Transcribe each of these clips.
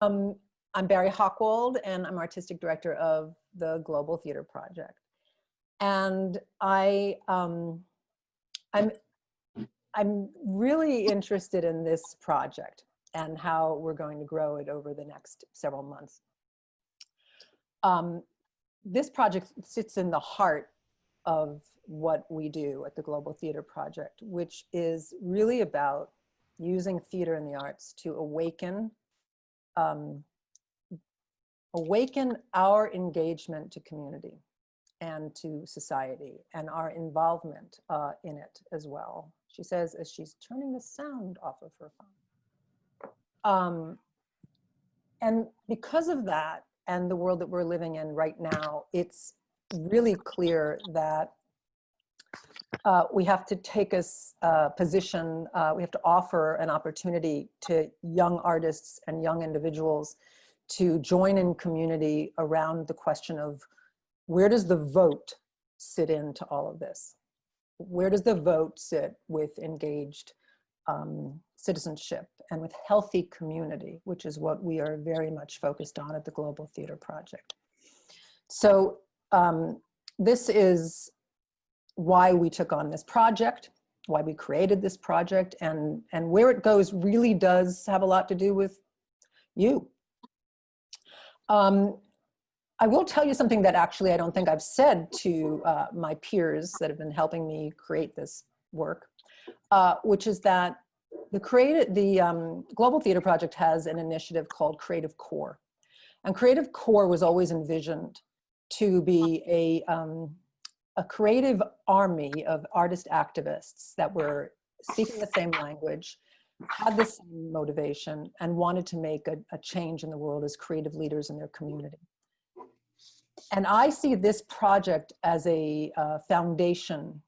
I'm Barry Hochwald, and I'm artistic director of the Global Theater Project. And I'm really interested in this project and how we're going to grow it over the next several months. This project sits in the heart of what we do at the Global Theater Project, which is really about using theater and the arts to awaken our engagement to community and to society and our involvement in it as well. She says as she's turning the sound off of her phone. And because of that and the world that we're living in right now, it's really clear that we have to take a position, we have to offer an opportunity to young artists and young individuals to join in community around the question of where does the vote sit into all of this? Where does the vote sit with engaged citizenship and with healthy community, which is what we are very much focused on at the Global Theater Project. So this is why we took on this project, why we created this project, and where it goes really does have a lot to do with you. I will tell you something that actually I don't think I've said to my peers that have been helping me create this work, which is that the Global Theater Project has an initiative called Creative Core. And Creative Core was always envisioned to be a creative army of artist activists that were speaking the same language, had the same motivation, and wanted to make a change in the world as creative leaders in their community. And I see this project as a foundation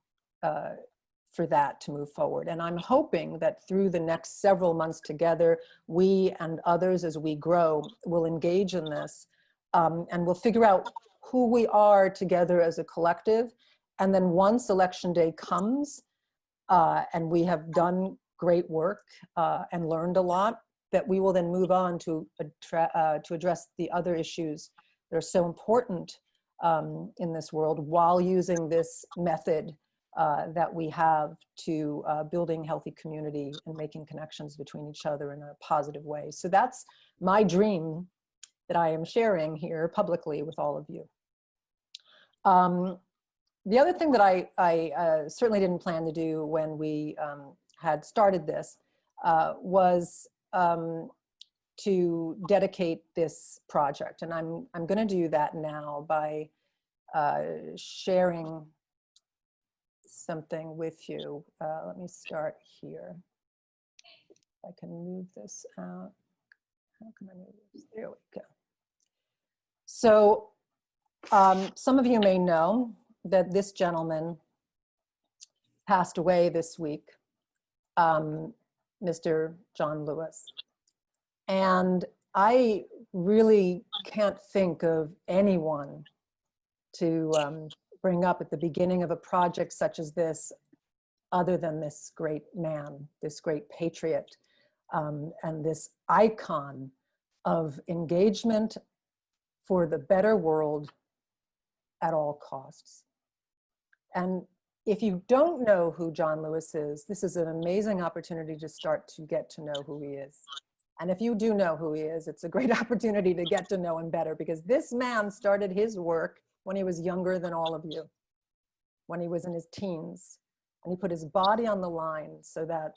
for that to move forward. And I'm hoping that through the next several months together, we and others as we grow will engage in this and we'll figure out who we are together as a collective. And then once election day comes and we have done great work and learned a lot, that we will then move on to address the other issues that are so important in this world while using this method that we have to building healthy community and making connections between each other in a positive way. So that's my dream that I am sharing here publicly with all of you. The other thing that I certainly didn't plan to do when we had started this was to dedicate this project. And I'm going to do that now by sharing something with you. Let me start here. If I can move this out. How can I move this? There we go. So some of you may know that this gentleman passed away this week, Mr. John Lewis. And I really can't think of anyone to bring up at the beginning of a project such as this other than this great man, this great patriot, and this icon of engagement for the better world at all costs. And if you don't know who John Lewis is, this is an amazing opportunity to start to get to know who he is. And if you do know who he is, it's a great opportunity to get to know him better, because this man started his work when he was younger than all of you, when he was in his teens. And he put his body on the line so that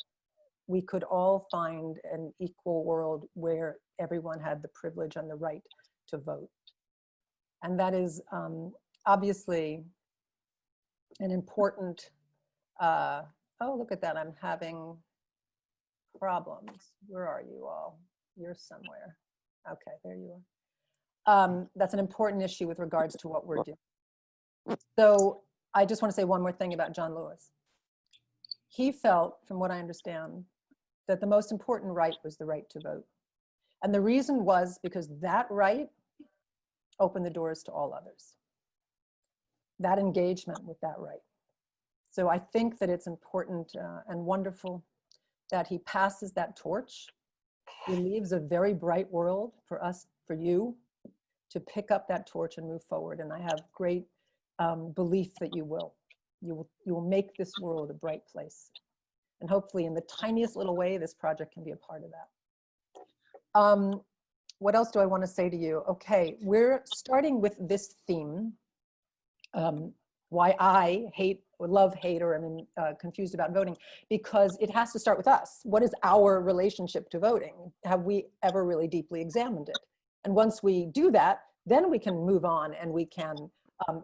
we could all find an equal world where everyone had the privilege and the right to vote. And that is obviously an important, oh, look at that, I'm having problems. Where are you all? You're somewhere. Okay, there you are. That's an important issue with regards to what we're doing. So I just want to say one more thing about John Lewis. He felt, from what I understand, that the most important right was the right to vote. And the reason was because that right opened the doors to all others. That engagement with that right. So I think that it's important and wonderful that he passes that torch He leaves a very bright world for us, for you, to pick up that torch and move forward. And I have great belief that you will. You will make this world a bright place. And hopefully in the tiniest little way, this project can be a part of that. What else do I want to say to you? Okay, we're starting with this theme. Why I love, hate, or I'm confused about voting, because it has to start with us. What is our relationship to voting? Have we ever really deeply examined it? And once we do that, then we can move on and we can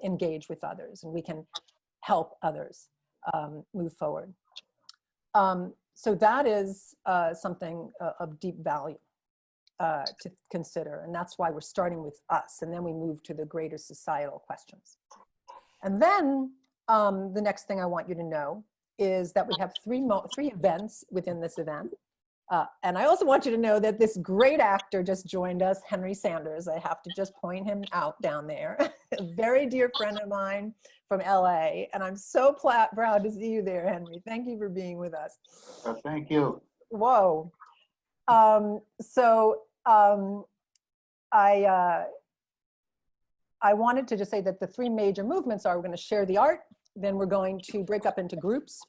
engage with others and we can help others move forward. So that is something of deep value to consider. And that's why we're starting with us. And then we move to the greater societal questions. And then the next thing I want you to know is that we have three events within this event. And I also want you to know that this great actor just joined us, Henry Sanders. I have to just point him out down there. A very dear friend of mine from LA. And I'm so proud to see you there, Henry. Thank you for being with us. Thank you. Whoa. I wanted to just say that the three major movements are: we're going to share the art, then we're going to break up into groups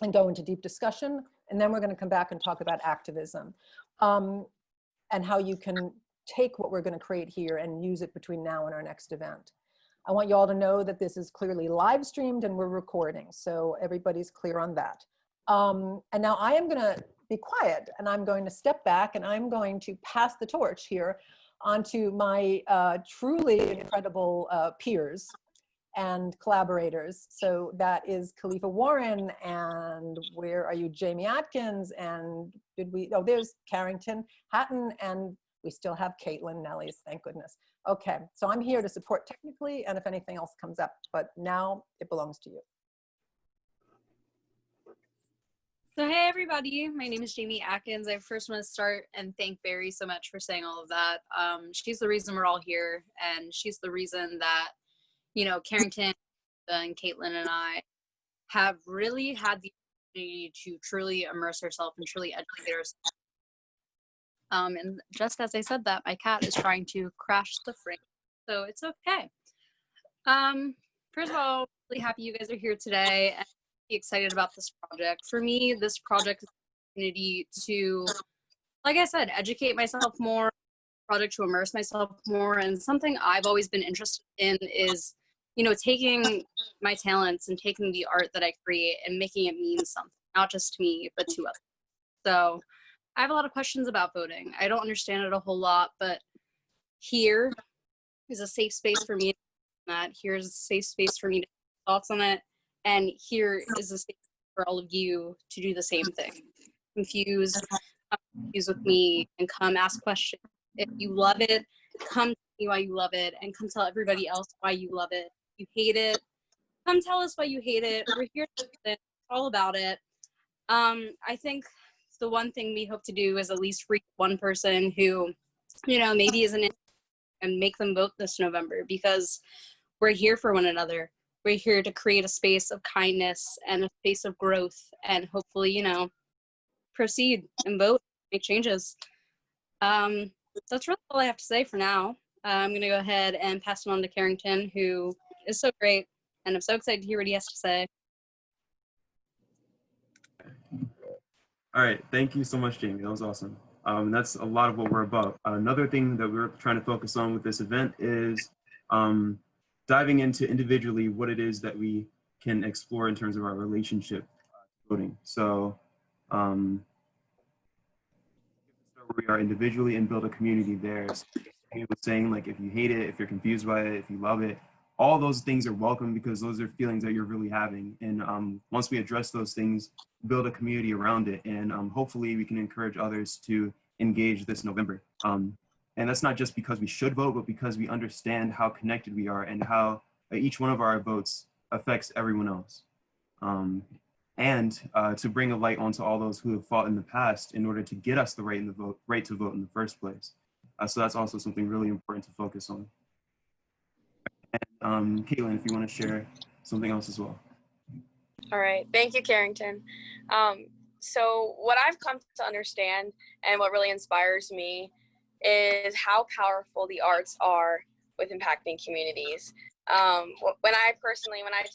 and go into deep discussion, and then we're going to come back and talk about activism and how you can take what we're going to create here and use it between now and our next event. I want you all to know that this is clearly live streamed and we're recording, so everybody's clear on that. And now I am going to be quiet and I'm going to step back and I'm going to pass the torch here onto my truly incredible peers and collaborators. So that is Khalifa Warren, and where are you, Jamie Atkins, and there's Carrington Hatton, and we still have Caitlin Nellies, thank goodness. Okay, so I'm here to support technically, and if anything else comes up, but now it belongs to you. So hey everybody, my name is Jamie Atkins. I first want to start and thank Barry so much for saying all of that. She's the reason we're all here, and she's the reason that, you know, Carrington and Caitlin and I have really had the opportunity to truly immerse ourselves and truly educate ourselves. And just as I said that, my cat is trying to crash the frame, so it's okay. First of all, really happy you guys are here today and excited about this project. For me, this project is an opportunity to, like I said, educate myself more, project to immerse myself more, and something I've always been interested in is, you know, taking my talents and taking the art that I create and making it mean something, not just to me, but to others. So I have a lot of questions about voting. I don't understand it a whole lot, but here is a safe space for me. Here's a safe space for me to have thoughts on it. And here is a space for all of you to do the same thing. Confuse with me and come ask questions. If you love it, come tell me why you love it, and come tell everybody else why you love it. If you hate it, come tell us why you hate it. We're here to it's all about it. I think the one thing we hope to do is at least reach one person who, you know, maybe isn't in, and make them vote this November, because we're here for one another. We're here to create a space of kindness and a space of growth, and hopefully, you know, proceed and vote, make changes. That's really all I have to say for now. I'm going to go ahead and pass it on to Carrington, who is so great, and I'm so excited to hear what he has to say. All right, thank you so much, Jamie. That was awesome. That's a lot of what we're about. Another thing that we're trying to focus on with this event is diving into individually what it is that we can explore in terms of our relationship to voting. So start where we are individually and build a community there. So Jamie was saying, like, if you hate it, if you're confused by it, if you love it, all those things are welcome, because those are feelings that you're really having. And once we address those things, build a community around it, and hopefully we can encourage others to engage this November. And that's not just because we should vote, but because we understand how connected we are and how each one of our votes affects everyone else. And to bring a light onto all those who have fought in the past in order to get us the right to vote in the first place. So that's also something really important to focus on. And Caitlin, if you want to share something else as well. All right, thank you, Carrington. So what I've come to understand and what really inspires me is how powerful the arts are with impacting communities. When I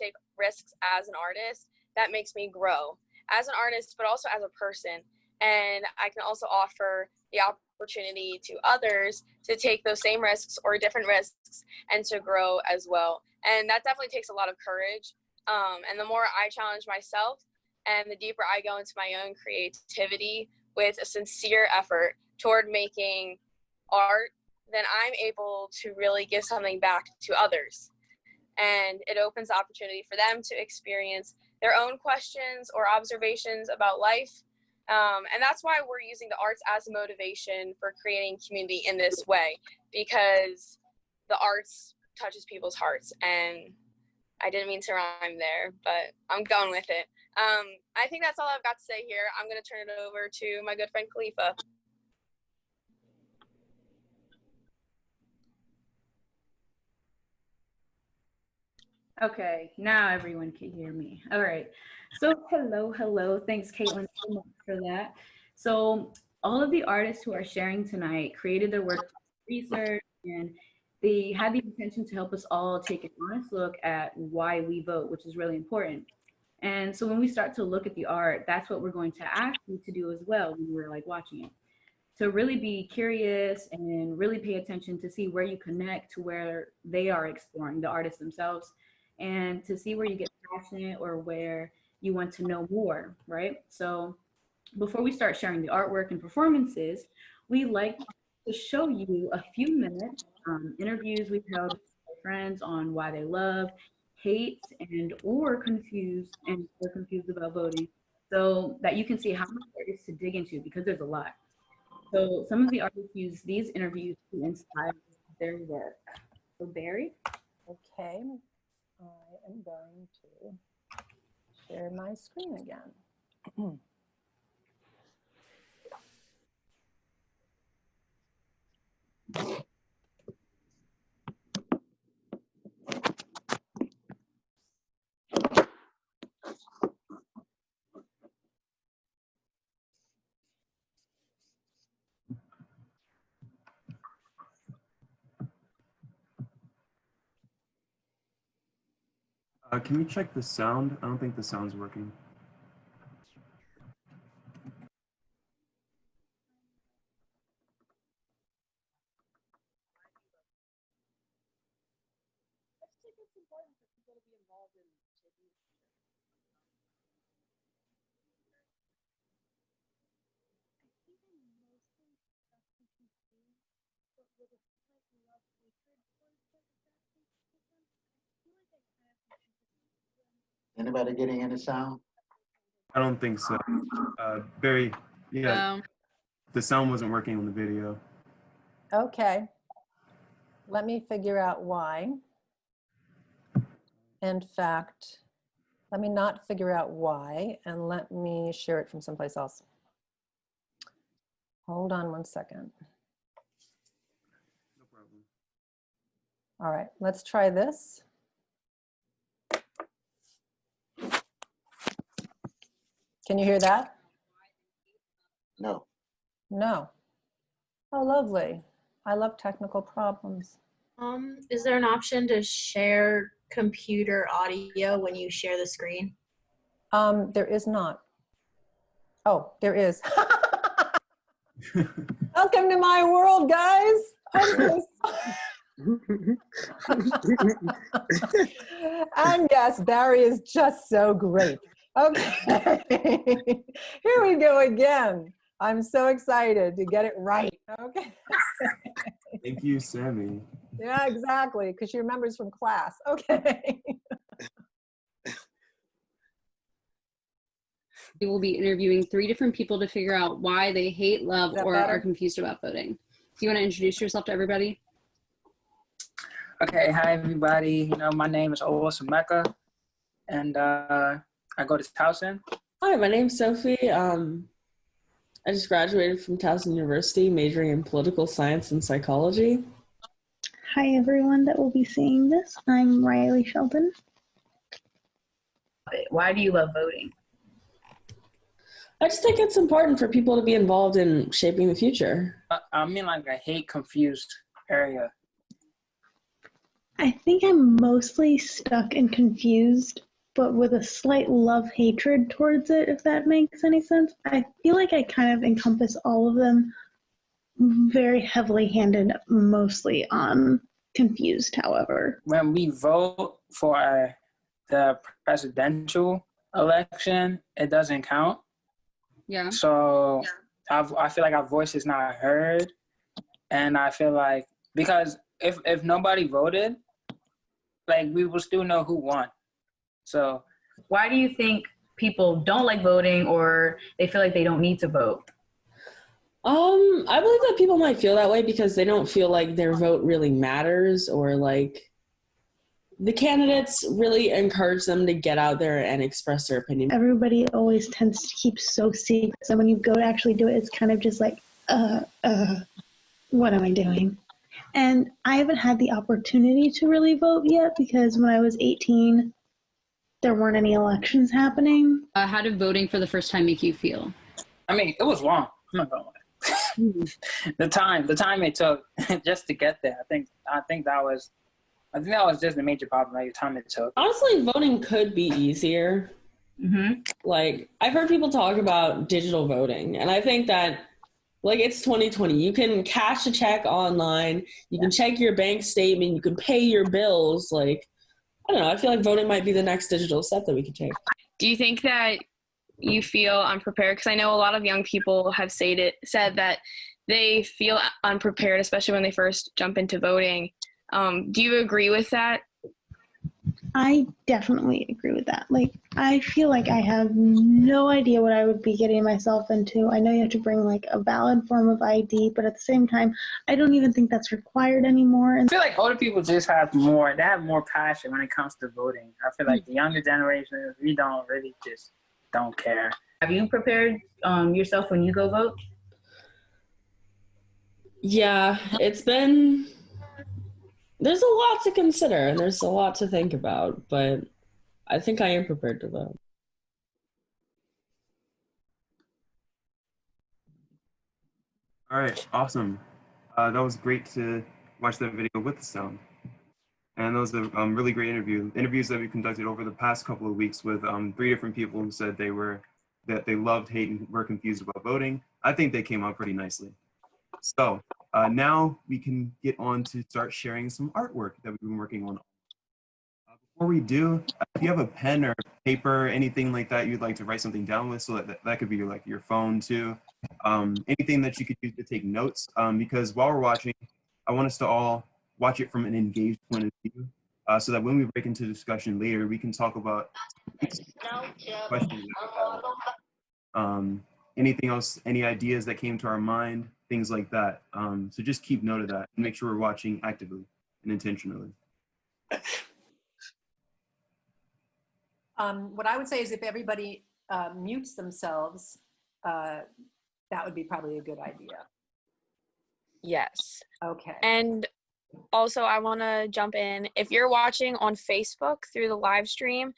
take risks as an artist, that makes me grow as an artist, but also as a person. And I can also offer the opportunity to others to take those same risks or different risks and to grow as well. And that definitely takes a lot of courage. And the more I challenge myself and the deeper I go into my own creativity with a sincere effort toward making art, then I'm able to really give something back to others. And it opens the opportunity for them to experience their own questions or observations about life. And that's why we're using the arts as a motivation for creating community in this way, because the arts touches people's hearts. And I didn't mean to rhyme there, but I'm going with it. I think that's all I've got to say here. I'm going to turn it over to my good friend Khalifa. Okay, now everyone can hear me. All right. So hello. Thanks, Caitlin, so much for that. So all of the artists who are sharing tonight created their work research, and they had the intention to help us all take an honest look at why we vote, which is really important. And so when we start to look at the art, that's what we're going to ask you to do as well when we're like watching it. To really be curious and really pay attention to see where you connect to where they are exploring, the artists themselves, and to see where you get passionate or where you want to know more, right? So before we start sharing the artwork and performances, we like to show you a few minutes interviews we've held with friends on why they love, hate, and or confused about voting, so that you can see how much there is to dig into, because there's a lot. So some of the artists use these interviews to inspire their work. So Barry? Okay, I am going to share my screen again. Can you check the sound? I don't think the sound's working. Anybody getting any sound? I don't think so. Barry, yeah, the sound wasn't working on the video. Okay, let me figure out why. In fact, let me not figure out why, and let me share it from someplace else. Hold on one second. No problem. All right, let's try this. Can you hear that? No. No. Oh, lovely. I love technical problems. Is there an option to share computer audio when you share the screen? There is not. Oh, there is. Welcome to my world, guys. And yes, Barry is just so great. Okay, here we go again. I'm so excited to get it right. Okay. Thank you, Sammy. Yeah, exactly, because she remembers from class. Okay. We will be interviewing 3 different people to figure out why they hate, love, or better? are confused about voting. Do you want to introduce yourself to everybody? Okay, hi everybody. My name is Owusu, and I go to Towson. Hi, my name's Sophie. I just graduated from Towson University, majoring in political science and psychology. Hi everyone that will be seeing this. I'm Riley Shelton. Why do you love voting? I just think it's important for people to be involved in shaping the future. I mean, like a hate confused area. I think I'm mostly stuck and confused, but with a slight love-hatred towards it, if that makes any sense. I feel like I kind of encompass all of them, very heavily handed mostly on confused, however. When we vote for the presidential election, it doesn't count. Yeah. So I feel like our voice is not heard. And I feel like, because if nobody voted, like, we will still know who won. So Why do you think people don't like voting, or they feel like they don't need to vote? I believe that people might feel that way because they don't feel like their vote really matters, or like the candidates really encourage them to get out there and express their opinion. Everybody always tends to keep so secret, so when you go to actually do it, it's kind of just like, what am I doing? And I haven't had the opportunity to really vote yet because when I was 18, there weren't any elections happening. How did voting for the first time make you feel? I mean, it was long. I'm not gonna lie. the time it took just to get there. I think that was just the major problem, like the time it took. Honestly, voting could be easier. Mm-hmm. Like, I've heard people talk about digital voting, and I think that, like, it's 2020. You can cash a check online. You can check your bank statement. You can pay your bills. Like, I don't know. I feel like voting might be the next digital step that we could take. Do you think that you feel unprepared? Because I know a lot of young people have said that they feel unprepared, especially when they first jump into voting. Do you agree with that? I definitely agree with that. Like, I feel like I have no idea what I would be getting myself into. I know you have to bring like a valid form of ID, but at the same time, I don't even think that's required anymore. And I feel like older people just have more passion when it comes to voting. I feel like the younger generation, we don't care. Have you prepared yourself when you go vote? Yeah, there's a lot to consider and there's a lot to think about, but I think I am prepared to vote. All right, awesome. That was great to watch that video with the sound. And that was a really great interviews that we conducted over the past couple of weeks with 3 different people who said that they loved, hate, and were confused about voting. I think they came out pretty nicely. So now we can get on to start sharing some artwork that we've been working on. Before we do, if you have a pen or paper, anything like that you'd like to write something down with, so that could be like your phone too. Anything that you could use to take notes, because while we're watching, I want us to all watch it from an engaged point of view, so that when we break into discussion later, we can talk about questions that we have. Anything else, any ideas that came to our mind, things like that. So just keep note of that and make sure we're watching actively and intentionally. What I would say is if everybody mutes themselves, that would be probably a good idea. Yes. Okay. And also, I want to jump in. If you're watching on Facebook through the live stream,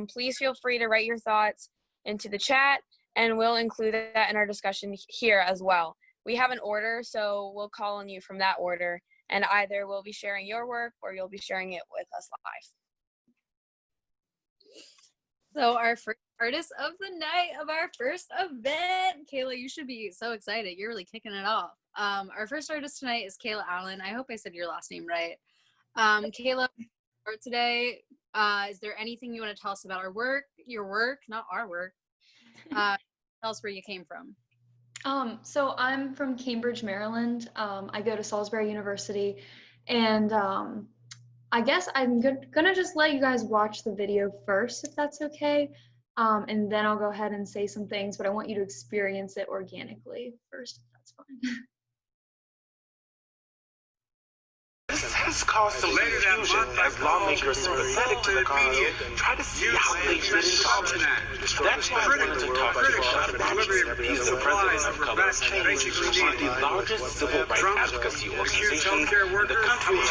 please feel free to write your thoughts into the chat, and we'll include that in our discussion here as well. We have an order, so we'll call on you from that order, and either we'll be sharing your work or you'll be sharing it with us live. So our first artist of the night of our first event, Kayla, you should be so excited. You're really kicking it off. Our first artist tonight is Kayla Allen. I hope I said your last name right. Kayla, for today, is there anything you want to tell us about our work? Your work, not our work. Tell us where you came from. So I'm from Cambridge, Maryland. I go to Salisbury University, and I guess I'm gonna just let you guys watch the video first, if that's okay. And then I'll go ahead and say some things, but I want you to experience it organically first, if that's fine. has caused some confusion as lawmakers sympathetic to the cause try to see how they fit into politics. That's why I wanted to talk to Khalifa Warren. He's the president of Color Change, one of the largest civil rights advocacy organizations in the country.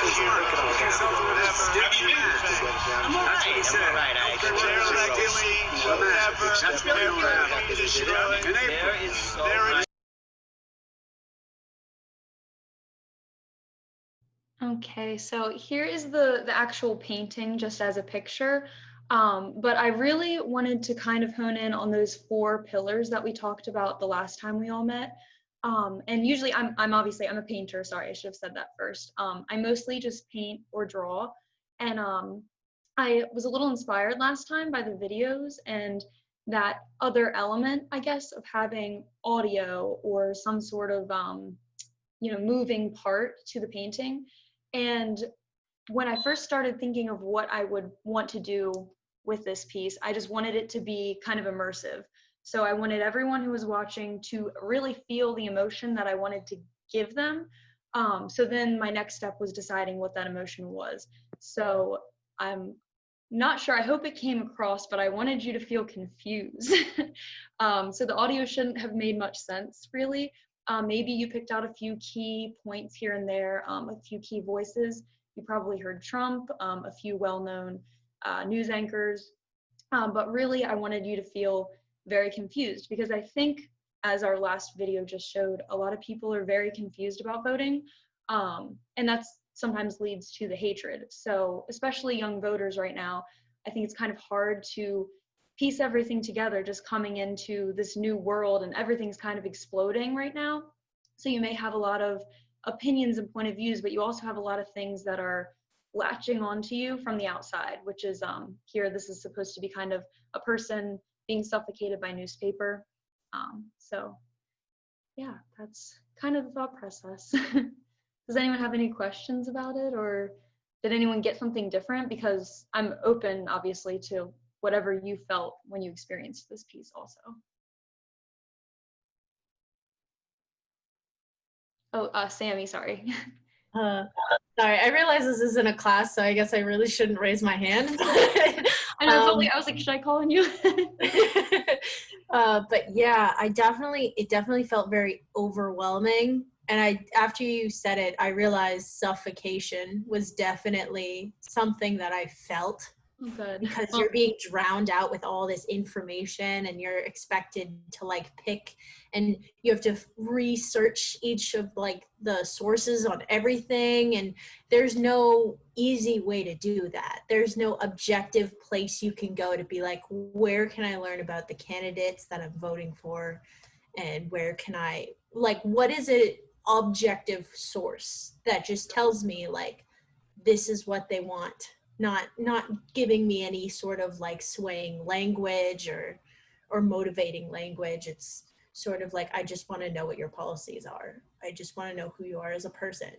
I'm all right. There is so much. Okay, so here is the actual painting just as a picture. But I really wanted to kind of hone in on those 4 pillars that we talked about the last time we all met. And usually I'm a painter. Sorry, I should have said that first. I mostly just paint or draw. And I was a little inspired last time by the videos and that other element, I guess, of having audio or some sort of, moving part to the painting. And when I first started thinking of what I would want to do with this piece, I just wanted it to be kind of immersive. So I wanted everyone who was watching to really feel the emotion that I wanted to give them. So then my next step was deciding what that emotion was. So I'm not sure, I hope it came across, but I wanted you to feel confused. So the audio shouldn't have made much sense, really. Maybe you picked out a few key points here and there, a few key voices. You probably heard Trump, a few well-known news anchors. But really, I wanted you to feel very confused because I think, as our last video just showed, a lot of people are very confused about voting. And that's sometimes leads to the hatred. So especially young voters right now, I think it's kind of hard to piece everything together just coming into this new world and everything's kind of exploding right now. So you may have a lot of opinions and point of views, but you also have a lot of things that are latching onto you from the outside, which is here, this is supposed to be kind of a person being suffocated by newspaper. So yeah, that's kind of the thought process. Does anyone have any questions about it, or did anyone get something different? Because I'm open, obviously, to whatever you felt when you experienced this piece also. Oh, Sammy, sorry. Sorry, I realize this isn't a class, so I guess I really shouldn't raise my hand. I know, I was like, should I call on you? But yeah, it definitely felt very overwhelming. And after you said it, I realized suffocation was definitely something that I felt. Good. Because you're being drowned out with all this information and you're expected to like pick, and you have to research each of like the sources on everything, and there's no easy way to do that. There's no objective place you can go to be like, where can I learn about the candidates that I'm voting for, and where can I, like, what is an objective source that just tells me like this is what they want, not giving me any sort of like swaying language or motivating language. It's sort of like, I just want to know what your policies are. I just want to know who you are as a person.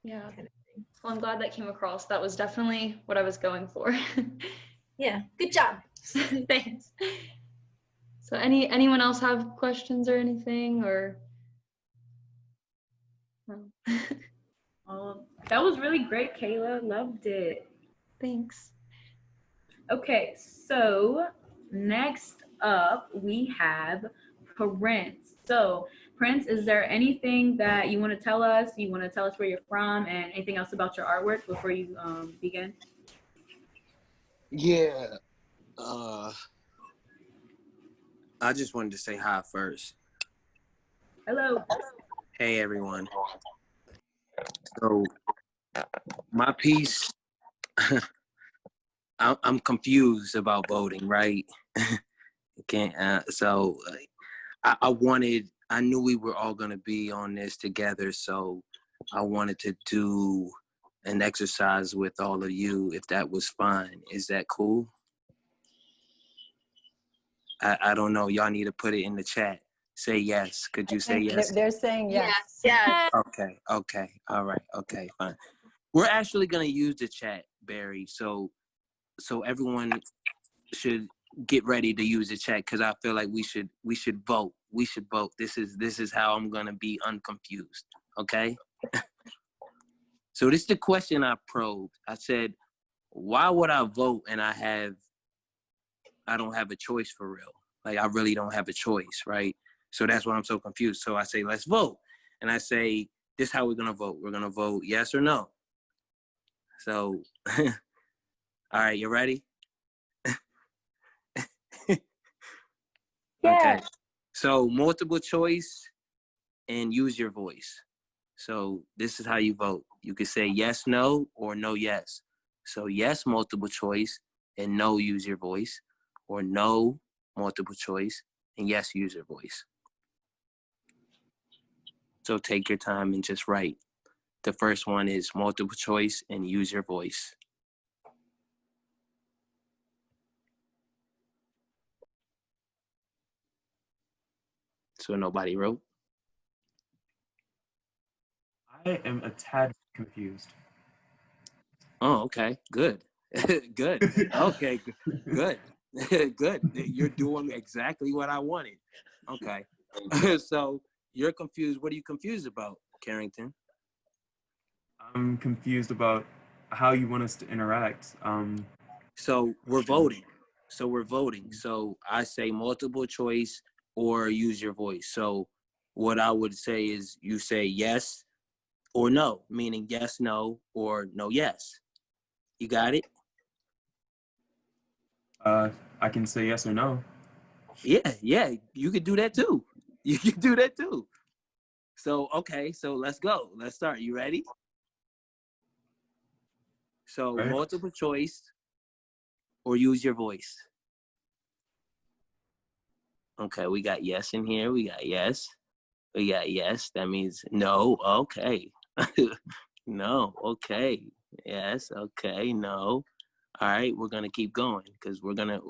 Yeah. Kind of thing. Well, I'm glad that came across. That was definitely what I was going for. Yeah, good job. Thanks. So anyone else have questions or anything, or? No. That was really great, Kayla. Loved it. Thanks. Okay, so next up we have Prince. So Prince, is there anything that you want to tell us? You want to tell us where you're from and anything else about your artwork before you begin? Yeah. I just wanted to say hi first. Hello. Hey, everyone. So my piece, I'm confused about voting, right? I knew we were all going to be on this together, so I wanted to do an exercise with all of you, if that was fine. Is that cool? I don't know. Y'all need to put it in the chat. Say yes. Could you say yes? They're saying yes. Yes. Okay. All right. Okay, fine. We're actually going to use the chat, Barry. So everyone should get ready to use the chat, because I feel like we should vote. We should vote. This is how I'm going to be unconfused. Okay? So this is the question I probed. I said, why would I vote and I don't have a choice for real? Like, I really don't have a choice, right? So that's why I'm so confused. So I say, let's vote. And I say, this is how we're going to vote. We're going to vote yes or no. So, all right, you ready? Yeah. Okay. So multiple choice and use your voice. So this is how you vote. You can say yes, no, or no, yes. So yes, multiple choice, and no, use your voice. Or no, multiple choice, and yes, use your voice. So take your time and just write. The first one is multiple choice and use your voice. So nobody wrote? I am a tad confused. Oh, okay, good. Good. Okay, good. Good. You're doing exactly what I wanted. Okay. So you're confused. What are you confused about, Carrington? I'm confused about how you want us to interact. So we're voting. So I say multiple choice or use your voice. So what I would say is you say yes or no, meaning yes, no, or no, yes. You got it? I can say yes or no. Yeah, you could do that too. You can do that too. So, okay, so let's go. Let's start. You ready? So Right. multiple choice or use your voice. Okay, we got yes in here. We got yes. We got yes. That means no. Okay. No. Okay. Yes. Okay. No. All right. We're gonna keep going because we're gonna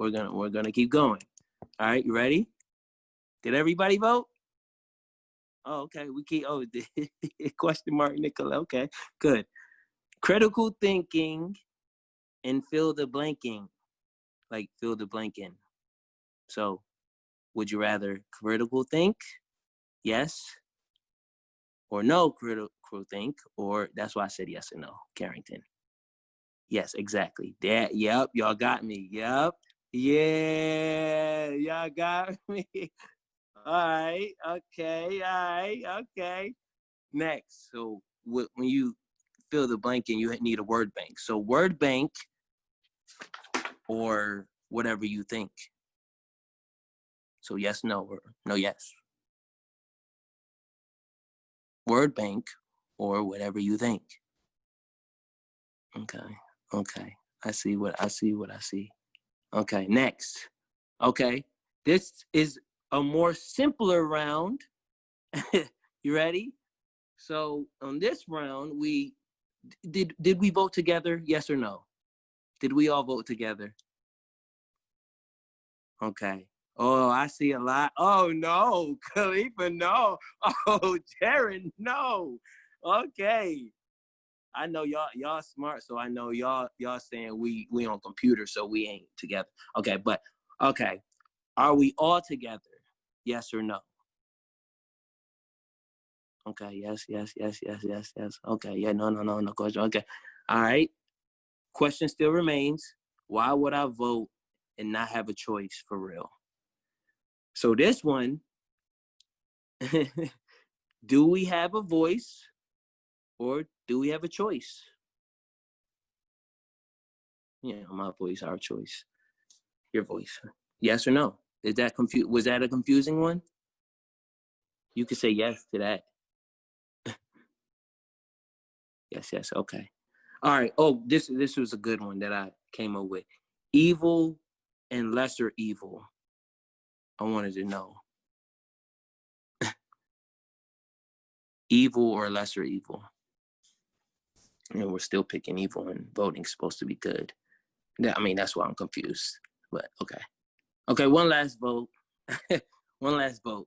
keep going. All right. You ready? Did everybody vote? Oh, okay. We keep. Oh, question mark, Nicola. Okay. Good. Critical thinking and fill the blanking. Like fill the blank in. So, would you rather critical think? Yes. Or no critical think, or that's why I said yes or no, Carrington. Yes, exactly. That, yep, y'all got me. Yep. Yeah, y'all got me. All right, okay. Next, so when you fill the blank in, you need a word bank. So word bank or whatever you think. So yes, no, or no, yes. Word bank or whatever you think. Okay. I see what I see. Okay, next. Okay, this is a more simpler round. You ready? So on this round, we did we vote together? Yes or no? Did we all vote together? Okay. Oh, I see a lot. Oh no, Khalifa, no. Oh, Jaron, no. Okay. I know y'all smart, so I know y'all saying we on computer, so we ain't together. Okay, but okay. Are we all together? Yes or no? Okay, yes. Okay, yeah, no question. Okay. All right. Question still remains. Why would I vote and not have a choice for real? So this one, do we have a voice or do we have a choice? Yeah, my voice, our choice. Your voice. Yes or no? Was that a confusing one? You could say yes to that. Yes, okay. All right. Oh, this was a good one that I came up with. Evil and lesser evil. I wanted to know. Evil or lesser evil. And we're still picking evil and voting's supposed to be good. I mean, that's why I'm confused. But okay. Okay, one last vote. One last vote.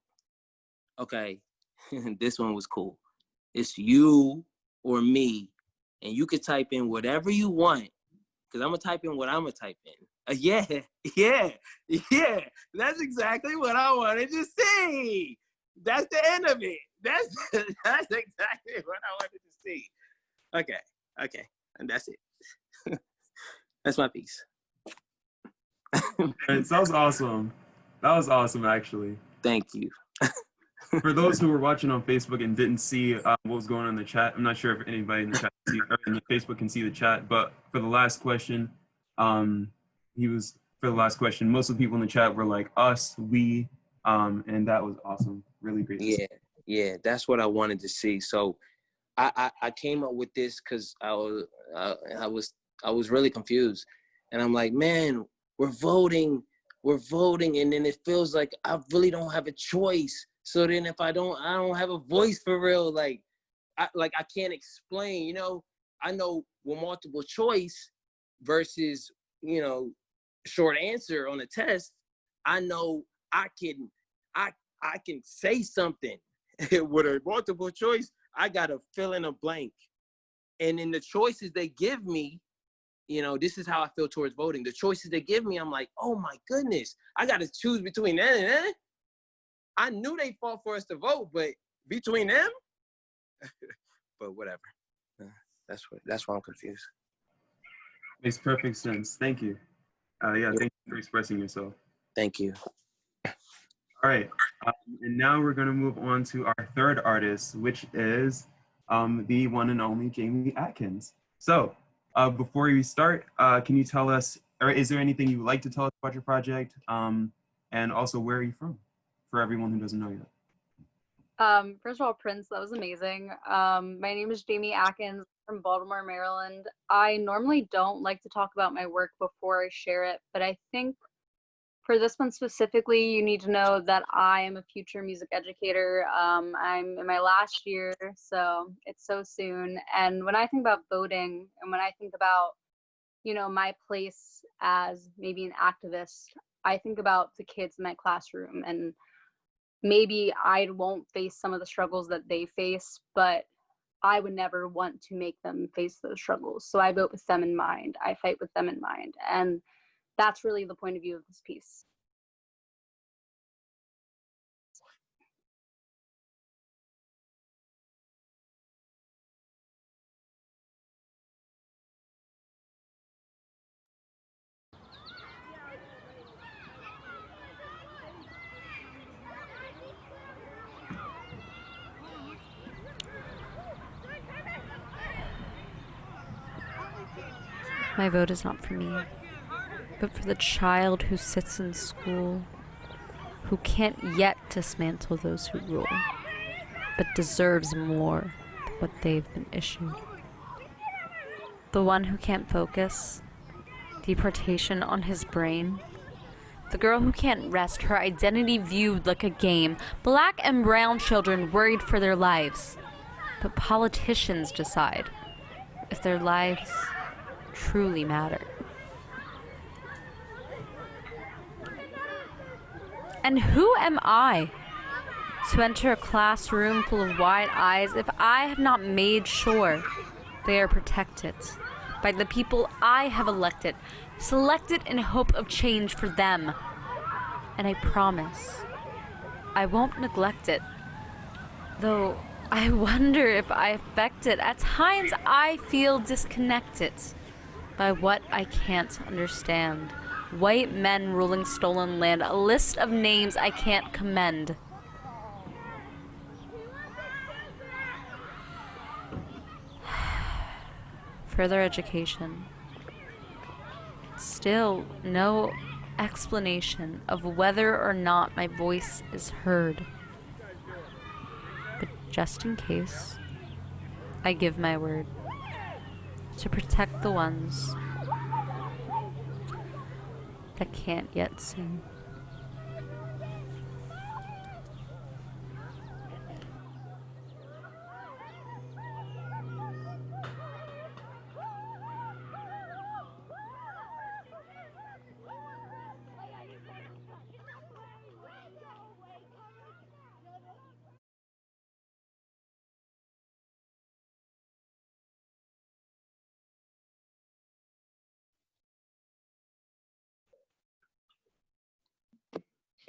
Okay. This one was cool. It's you or me. And you could type in whatever you want. Because I'm going to type in what I'm going to type in. Yeah. That's exactly what I wanted to see. That's the end of it. That's exactly what I wanted to see. Okay. Okay, and that's it. That's my piece. That was awesome. That was awesome, actually. Thank you. For those who were watching on Facebook and didn't see what was going on in the chat, I'm not sure if anybody in the chat or in the Facebook can see the chat, but for the last question, for the last question, most of the people in the chat were like us, we, and that was awesome. Really great. Yeah, that's what I wanted to see. So I came up with this because I was really confused, and I'm like, man, we're voting, and then it feels like I really don't have a choice. So then if I don't have a voice for real. Like I can't explain, you know. I know with multiple choice versus, you know, short answer on a test, I know I can say something. With a multiple choice, I gotta fill in a blank. And in the choices they give me, you know, this is how I feel towards voting. The choices they give me, I'm like, oh my goodness, I gotta choose between that and that. I knew they fought for us to vote, but between them, but whatever. That's why I'm confused. Makes perfect sense. Thank you. Yeah, thank you for expressing yourself. Thank you. All right, and now we're going to move on to our third artist, which is the one and only Jamie Atkins. So before we start, can you tell us, or is there anything you would like to tell us about your project? And also, where are you from, for everyone who doesn't know yet? First of all, Prince, that was amazing. My name is Jamie Atkins from Baltimore, Maryland. I normally don't like to talk about my work before I share it, but I think for this one specifically, you need to know that I am a future music educator. I'm in my last year, so it's so soon. And when I think about voting and when I think about, you know, my place as maybe an activist, I think about the kids in my classroom, and maybe I won't face some of the struggles that they face, but I would never want to make them face those struggles. So I vote with them in mind. I fight with them in mind. And that's really the point of view of this piece. My vote is not for me, but for the child who sits in school, who can't yet dismantle those who rule, but deserves more than what they've been issued. The one who can't focus, deportation on his brain. The girl who can't rest, her identity viewed like a game. Black and brown children worried for their lives. But politicians decide if their lives truly matter. And who am I to enter a classroom full of wide eyes if I have not made sure they are protected by the people I have elected, selected in hope of change for them? And I promise I won't neglect it, though I wonder if I affect it. At times I feel disconnected by what I can't understand. White men ruling stolen land, a list of names I can't commend. Further education. Still no explanation of whether or not my voice is heard. But just in case, I give my word to protect the ones that can't yet sing.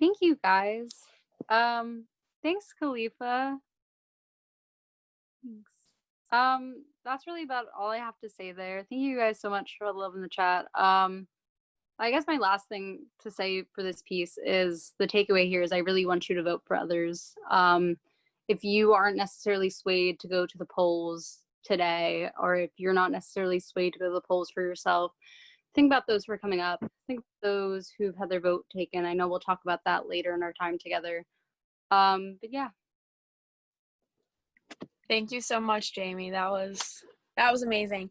Thank you, guys. Thanks, Khalifa. Thanks. That's really about all I have to say there. Thank you guys so much for the love in the chat. I guess my last thing to say for this piece is the takeaway here is I really want you to vote for others. If you aren't necessarily swayed to go to the polls today, or if you're not necessarily swayed to go to the polls for yourself, think about those who are coming up. Think about those who've had their vote taken. I know we'll talk about that later in our time together. But yeah. Thank you so much, Jamie. That was amazing.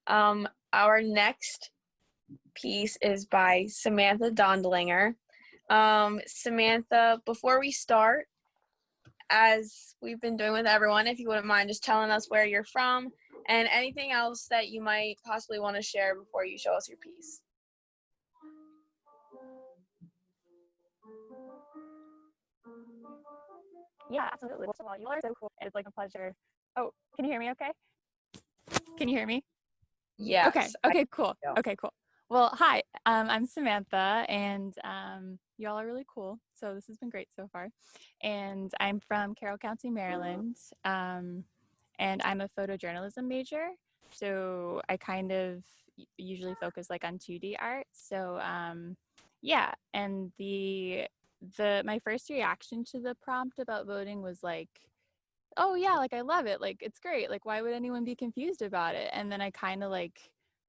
Our next piece is by Samantha Dondlinger. Samantha, before we start, as we've been doing with everyone, if you wouldn't mind just telling us where you're from and anything else that you might possibly want to share before you show us your piece. Yeah, absolutely. First of all, you all are so cool. It's like a pleasure. Oh, can you hear me okay? Can you hear me? Yes. Okay, cool. Okay, cool. Well, hi, I'm Samantha, and you all are really cool. So this has been great so far. And I'm from Carroll County, Maryland, and I'm a photojournalism major. So I kind of usually focus like on 2D art. So yeah, and my first reaction to the prompt about voting was like, oh yeah, like I love it, like it's great, like why would anyone be confused about it? And then I kind of like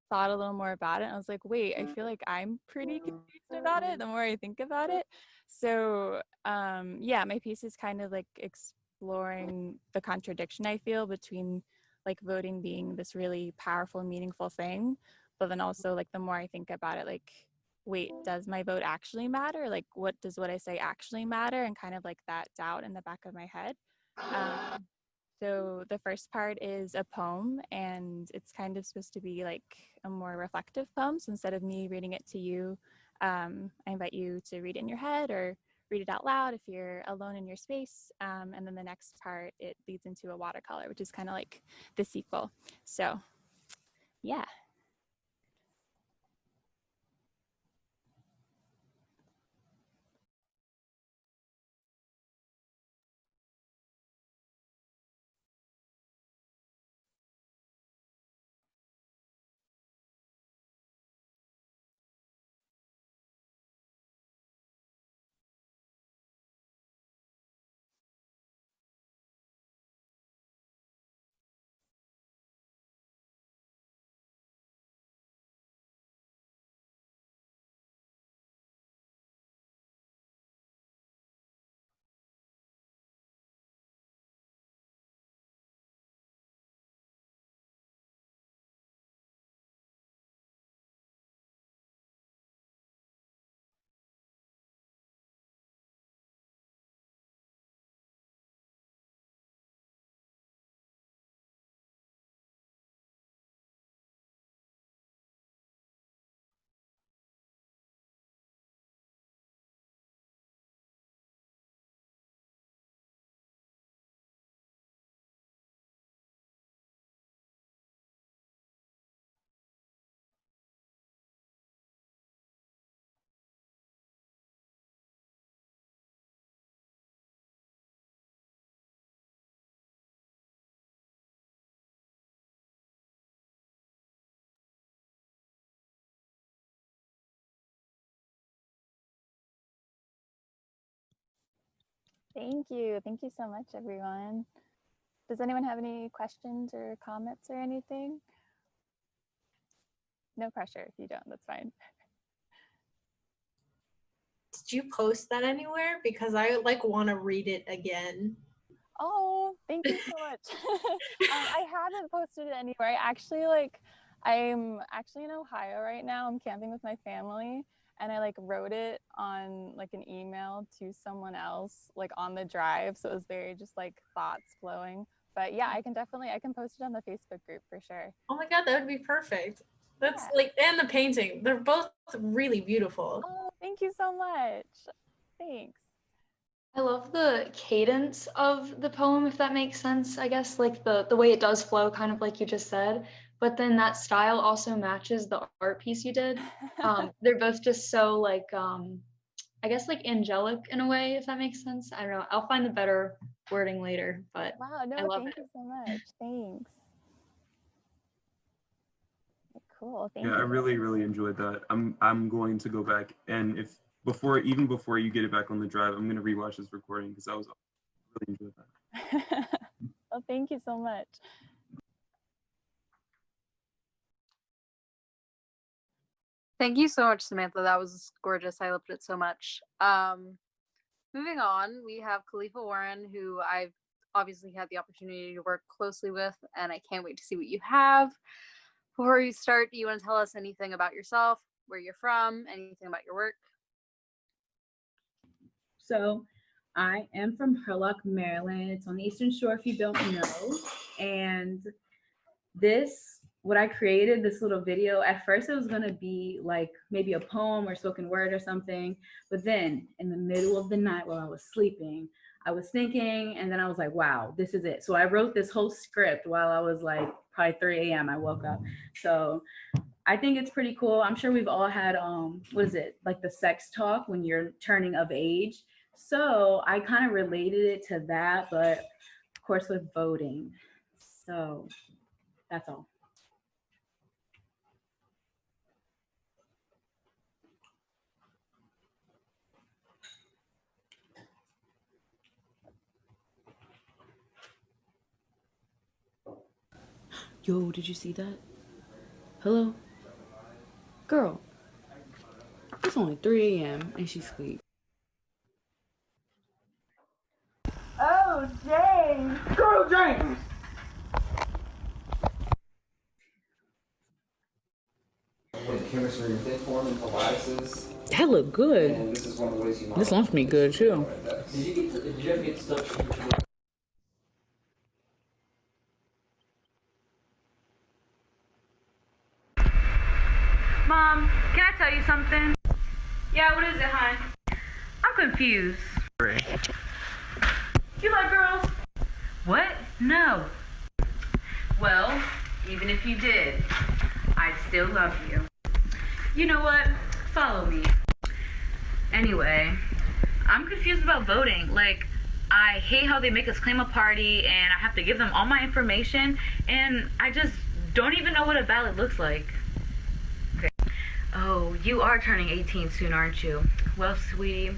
thought a little more about it, and I was like, wait, I feel like I'm pretty confused about it the more I think about it. So yeah, my piece is kind of like exploring the contradiction I feel between like voting being this really powerful, meaningful thing, but then also like the more I think about it, like, wait, does my vote actually matter? Like, what does what I say actually matter? And kind of like that doubt in the back of my head. So the first part is a poem, and it's kind of supposed to be like a more reflective poem. So instead of me reading it to you, I invite you to read it in your head or read it out loud if you're alone in your space. And then the next part, it leads into a watercolor, which is kind of like the sequel. So yeah. Thank you. Thank you so much, everyone. Does anyone have any questions or comments or anything? No pressure if you don't, that's fine. Did you post that anywhere? Because I like want to read it again. Oh, thank you so much. I haven't posted it anywhere. I'm actually in Ohio right now. I'm camping with my family, and I like wrote it on like an email to someone else like on the drive. So it was very just like thoughts flowing. But yeah, I can post it on the Facebook group for sure. Oh my God, that would be perfect. That's like, and the painting, they're both really beautiful. Oh, thank you so much. Thanks. I love the cadence of the poem, if that makes sense. I guess like the way it does flow, kind of like you just said, but then that style also matches the art piece you did. They're both just so like, I guess like angelic in a way, if that makes sense. I don't know. I'll find the better wording later, but wow, no, I love thank you so much. Thanks. Cool. Thank Yeah, you. I really enjoyed that. I'm going to go back, and even before you get it back on the drive, I'm gonna rewatch this recording because I really enjoyed that. Well, thank you so much. Thank you so much, Samantha. That was gorgeous. I loved it so much. Moving on, we have Khalifa Warren, who I've obviously had the opportunity to work closely with, and I can't wait to see what you have. Before you start, do you want to tell us anything about yourself, where you're from, anything about your work? So I am from Hurlock, Maryland. It's on the Eastern Shore if you don't know. And what I created, this little video, at first it was gonna be like maybe a poem or spoken word or something. But then in the middle of the night while I was sleeping, I was thinking, and then I was like, wow, this is it. So I wrote this whole script while I was like probably 3 a.m. I woke up. So I think it's pretty cool. I'm sure we've all had, what is it? Like the sex talk when you're turning of age. So I kind of related it to that, but of course with voting. So that's all. Yo, did you see that? Hello? Girl, it's only 3 a.m. and she's asleep. Oh, James! Girl, James! Chemistry in thin form and collapses. That looked good. And this is one of the ways you This lunch meat good too. Did you ever get stuck? Mom, can I tell you something? Yeah, what is it, hon? I'm confused. You like girls? What? No. Well, even if you did, I'd still love you. You know what? Follow me. Anyway, I'm confused about voting. Like, I hate how they make us claim a party and I have to give them all my information and I just don't even know what a ballot looks like. Okay. Oh, you are turning 18 soon, aren't you? Well, sweetie,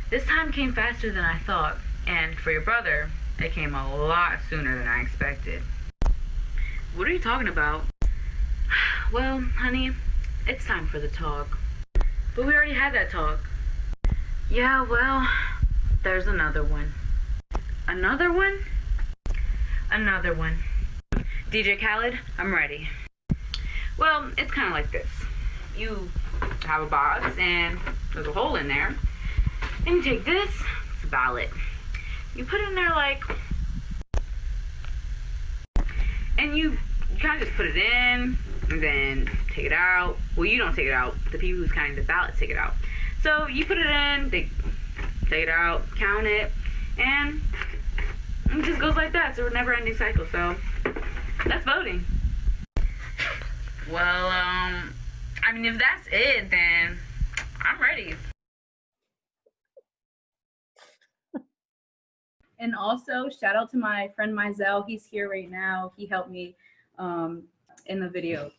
this time came faster than I thought. And for your brother, it came a lot sooner than I expected. What are you talking about? Well, honey, it's time for the talk. But we already had that talk. Yeah, well, there's another one. Another one? Another one. DJ Khaled, I'm ready. Well, it's kind of like this. You have a box and there's a hole in there. And you take this, it's a ballot. You put it in there like, and you kind of just put it in and then take it out. Well, you don't take it out. The people who's counting the ballots take it out. So you put it in, they take it out, count it, and it just goes like that. It's a never-ending cycle. So that's voting. Well, I mean, if that's it, then I'm ready. And also, shout out to my friend Mizell. He's here right now. He helped me in the video.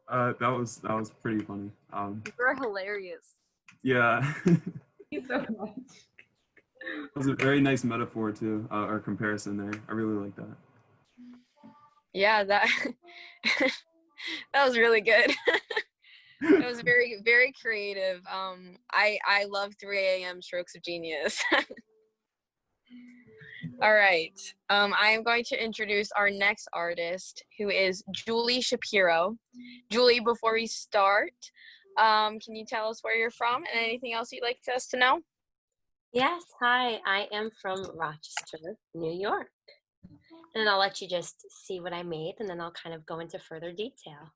That was pretty funny. You're hilarious. Yeah. Thank you so much. It was a very nice metaphor too, or comparison there. I really like that. Yeah, that that was really good. It was very, very creative. I love 3 a.m. strokes of genius. All right. I am going to introduce our next artist, who is Julie Shapiro. Julie, before we start, can you tell us where you're from and anything else you'd like us to know? Yes, hi, I am from Rochester, New York. And I'll let you just see what I made and then I'll kind of go into further detail.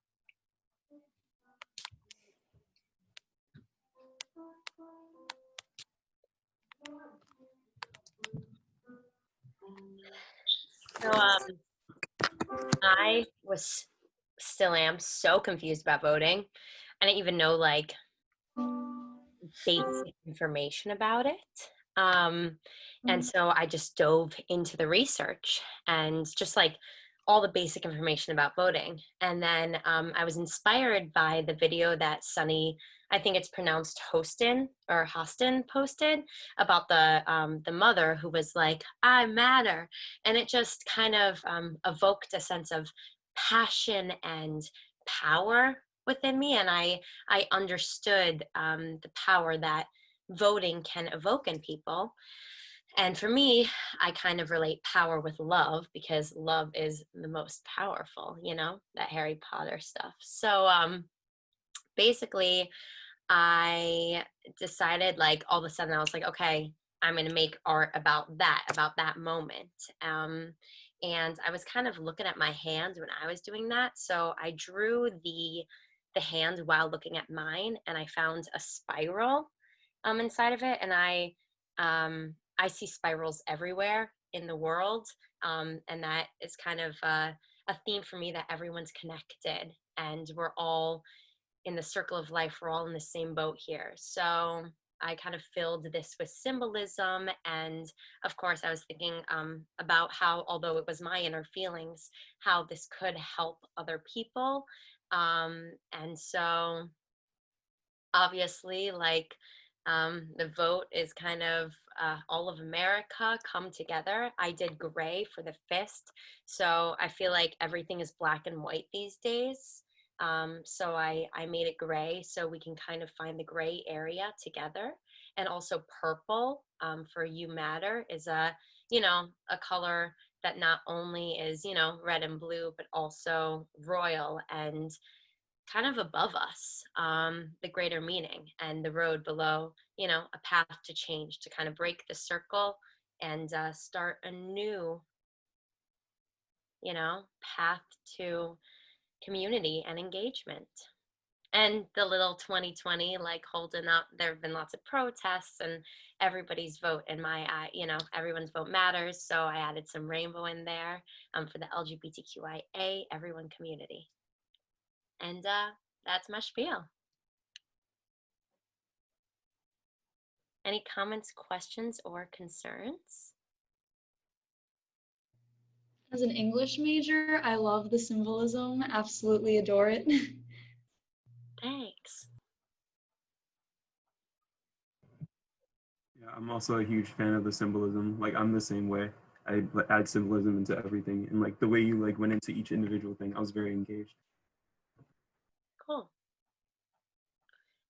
So I still am so confused about voting. I didn't even know like basic information about it. And so I just dove into the research and just like all the basic information about voting. And then I was inspired by the video that Sunny, I think it's pronounced Hostin or Hostin, posted about the mother who was like, I matter. And it just kind of evoked a sense of passion and power within me. And I understood the power that voting can evoke in people. And for me, I kind of relate power with love because love is the most powerful, you know, that Harry Potter stuff. So basically, I decided like all of a sudden I was like, okay, I'm going to make art about that moment. And I was kind of looking at my hand when I was doing that. So I drew the hand while looking at mine, and I found a spiral inside of it. And I see spirals everywhere in the world. And that is kind of a theme for me, that everyone's connected and we're all in the circle of life. We're all in the same boat here. So I kind of filled this with symbolism. And of course, I was thinking about how, although it was my inner feelings, how this could help other people. And so obviously, like, the vote is kind of all of America come together. I did gray for the fist. So I feel like everything is black and white these days. So I made it gray so we can kind of find the gray area together. And also purple for You Matter is a color that not only is, red and blue, but also royal and kind of above us, the greater meaning, and the road below, a path to change, to kind of break the circle and start a new, path to community and engagement. And the little 2020, like holding up, there have been lots of protests and everybody's vote in my eye, everyone's vote matters. So I added some rainbow in there for the LGBTQIA, everyone community. And that's my spiel. Any comments, questions, or concerns? As an English major, I love the symbolism, absolutely adore it. Thanks. Yeah, I'm also a huge fan of the symbolism. Like, I'm the same way. I add symbolism into everything. And like the way you like went into each individual thing, I was very engaged. Cool.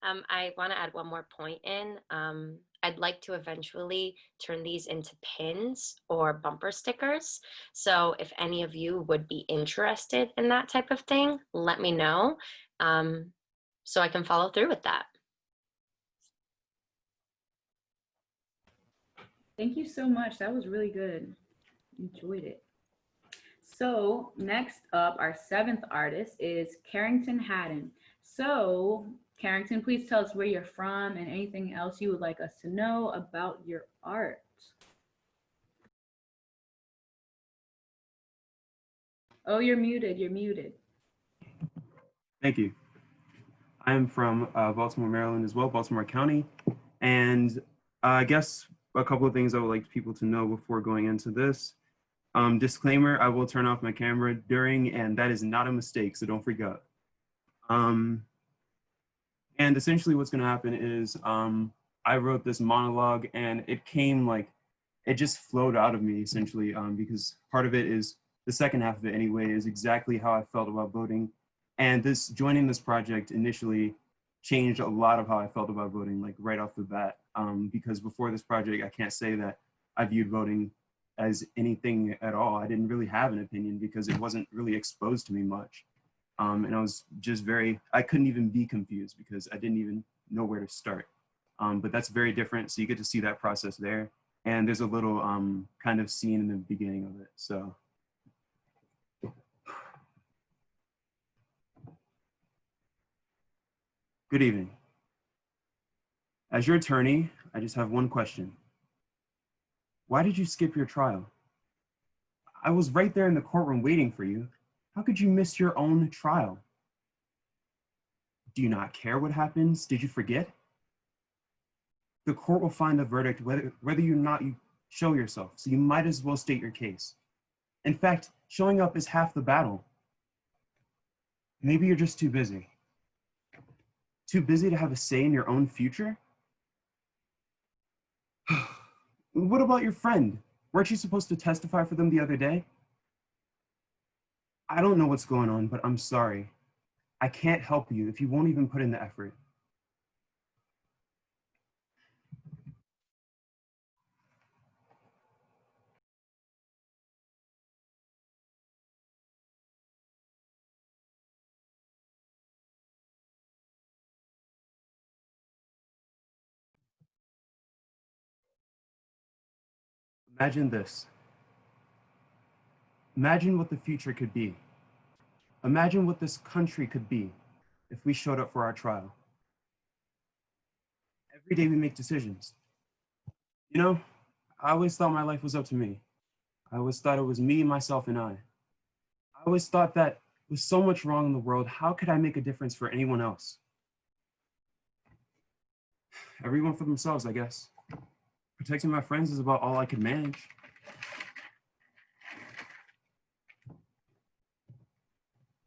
I want to add one more point in. I'd like to eventually turn these into pins or bumper stickers. So if any of you would be interested in that type of thing, let me know so I can follow through with that. Thank you so much. That was really good. Enjoyed it. So next up, our 7th artist is Carrington Hatton. So Carrington, please tell us where you're from and anything else you would like us to know about your art. Oh, you're muted. You're muted. Thank you. I'm from Baltimore, Maryland as well, Baltimore County. And I guess a couple of things I would like people to know before going into this. Disclaimer, I will turn off my camera during, and that is not a mistake, so don't freak out. And essentially what's gonna happen is I wrote this monologue and it came like, it just flowed out of me essentially because part of it is, the second half of it anyway, is exactly how I felt about voting. And joining this project initially changed a lot of how I felt about voting, like right off the bat. Because before this project, I can't say that I viewed voting as anything at all. I didn't really have an opinion because it wasn't really exposed to me much. And I was just I couldn't even be confused because I didn't even know where to start. But that's very different. So you get to see that process there. And there's a little kind of scene in the beginning of it. So. Good evening. As your attorney, I just have one question. Why did you skip your trial? I was right there in the courtroom waiting for you. How could you miss your own trial? Do you not care what happens? Did you forget? The court will find the verdict whether or not you show yourself, so you might as well state your case. In fact, showing up is half the battle. Maybe you're just too busy. Too busy to have a say in your own future? What about your friend? Weren't you supposed to testify for them the other day? I don't know what's going on, but I'm sorry. I can't help you if you won't even put in the effort. Imagine this. Imagine what the future could be. Imagine what this country could be if we showed up for our trial. Every day we make decisions. You know, I always thought my life was up to me. I always thought it was me, myself, and I. I always thought that with so much wrong in the world, how could I make a difference for anyone else? Everyone for themselves, I guess. Protecting my friends is about all I could manage.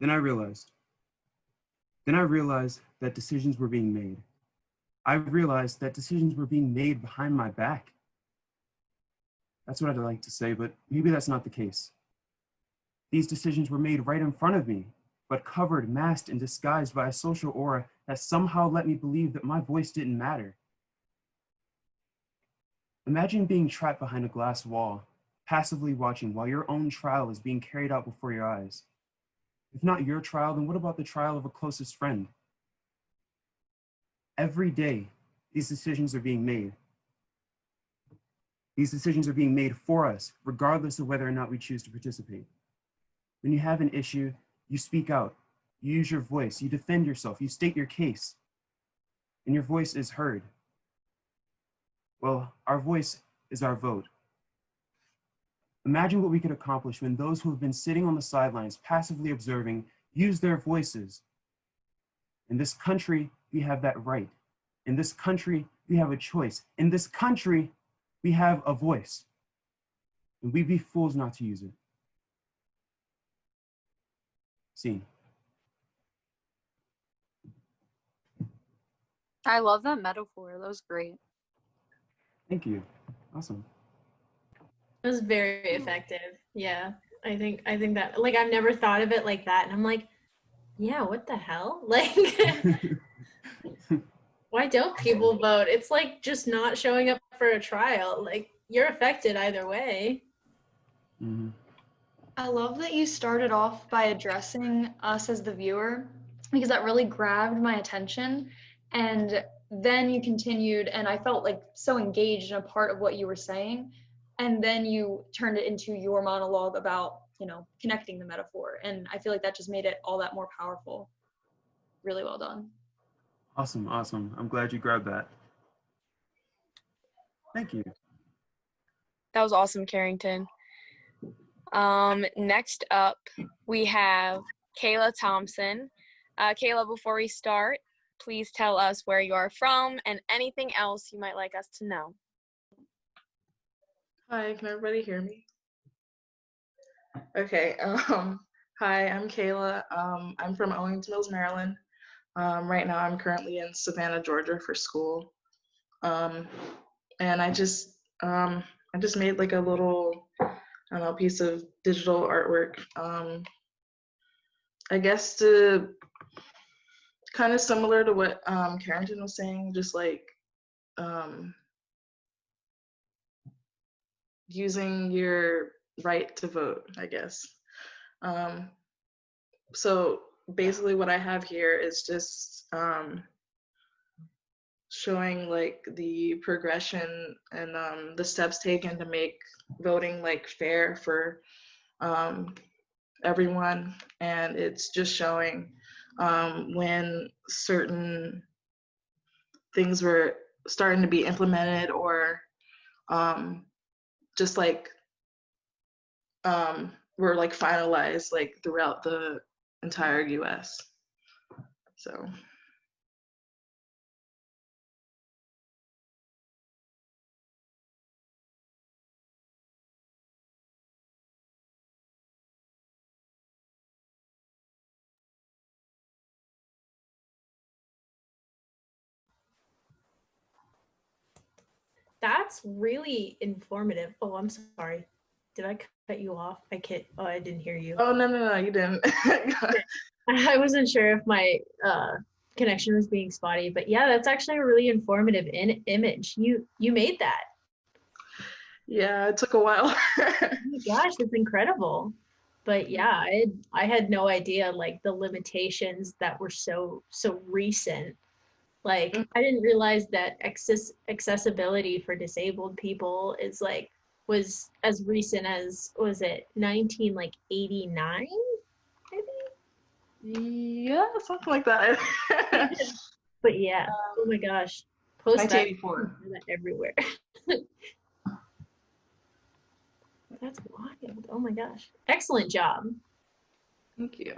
Then I realized that decisions were being made. I realized that decisions were being made behind my back. That's what I'd like to say, but maybe that's not the case. These decisions were made right in front of me, but covered, masked, and disguised by a social aura that somehow let me believe that my voice didn't matter. Imagine being trapped behind a glass wall, passively watching while your own trial is being carried out before your eyes. If not your trial, then what about the trial of a closest friend? Every day, these decisions are being made. These decisions are being made for us, regardless of whether or not we choose to participate. When you have an issue, you speak out, you use your voice, you defend yourself, you state your case, and your voice is heard. Well, our voice is our vote. Imagine what we could accomplish when those who have been sitting on the sidelines, passively observing, use their voices. In this country, we have that right. In this country, we have a choice. In this country, we have a voice. And we'd be fools not to use it. Scene. I love that metaphor. That was great. Thank you. Awesome. It was very effective. Yeah. I think that, like, I've never thought of it like that. And I'm like, yeah, what the hell? Like, why don't people vote? It's like just not showing up for a trial. Like, you're affected either way. Mm-hmm. I love that you started off by addressing us as the viewer, because that really grabbed my attention. And then you continued, and I felt like so engaged in a part of what you were saying. And then you turned it into your monologue about, you know, connecting the metaphor. And I feel like that just made it all that more powerful. Really well done. Awesome, awesome. I'm glad you grabbed that. Thank you. That was awesome, Carrington. Next up, we have Kayla Thompson. Kayla, before we start, please tell us where you are from and anything else you might like us to know. Hi, can everybody hear me? Okay, hi, I'm Kayla. I'm from Owings Mills, Maryland. Right now I'm currently in Savannah, Georgia for school. And I just made like a little, I don't know, piece of digital artwork. I guess to kind of similar to what Carrington was saying, just like using your right to vote, I guess. So basically what I have here is just showing like the progression and the steps taken to make voting like fair for everyone. And it's just showing when certain things were starting to be implemented or just like were like finalized like throughout the entire US. So That's really informative. Oh, I'm sorry. Did I cut you off? I didn't hear you. Oh, no, you didn't. I wasn't sure if my connection was being spotty, but yeah, that's actually a really informative image. You made that. Yeah, it took a while. Oh my gosh, it's incredible. But yeah, I had no idea like the limitations that were so recent. Like I didn't realize that accessibility for disabled people was as recent as, was it 1989? Yeah, something like that. But yeah, oh my gosh, post that 1984. everywhere. That's wild. Oh my gosh, excellent job. Thank you.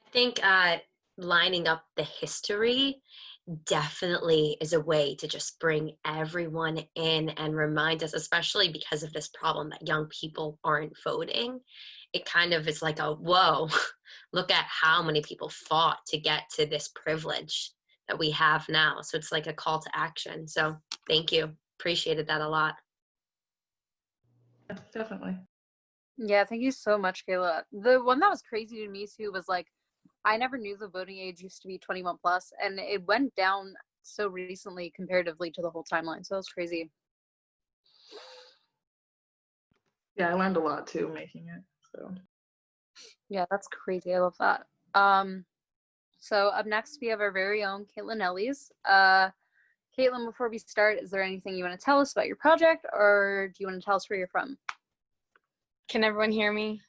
I think lining up the history definitely is a way to just bring everyone in and remind us, especially because of this problem that young people aren't voting. It kind of is like a, whoa, look at how many people fought to get to this privilege that we have now. So it's like a call to action. So thank you. Appreciated that a lot. Definitely. Yeah, thank you so much, Kayla. The one that was crazy to me too was like, I never knew the voting age used to be 21 plus, and it went down so recently comparatively to the whole timeline. So that was crazy. Yeah, I learned a lot too making it. So Yeah, that's crazy. I love that. So up next we have our very own Caitlin Ellies. Caitlin, before we start, is there anything you want to tell us about your project, or do you want to tell us where you're from? Can everyone hear me?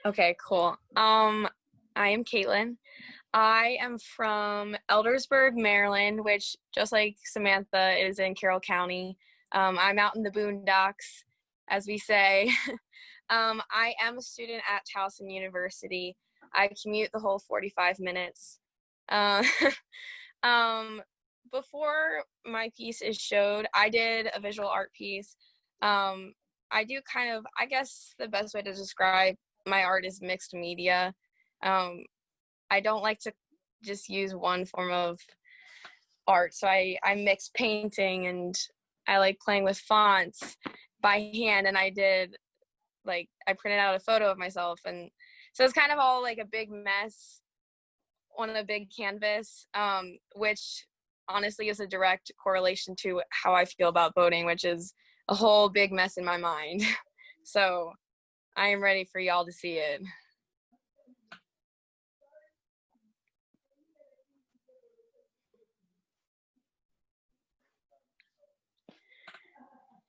Okay, cool. I am Caitlin. I am from Eldersburg, Maryland, which, just like Samantha, is in Carroll County. I'm out in the boondocks, as we say. I am a student at Towson University. I commute the whole 45 minutes. Before my piece is showed, I did a visual art piece. I do kind of, I guess the best way to describe my art is mixed media. I don't like to just use one form of art, so I mix painting, and I like playing with fonts by hand, and I printed out a photo of myself, and so it's kind of all like a big mess on a big canvas, which honestly is a direct correlation to how I feel about voting, which is a whole big mess in my mind. So I am ready for y'all to see it.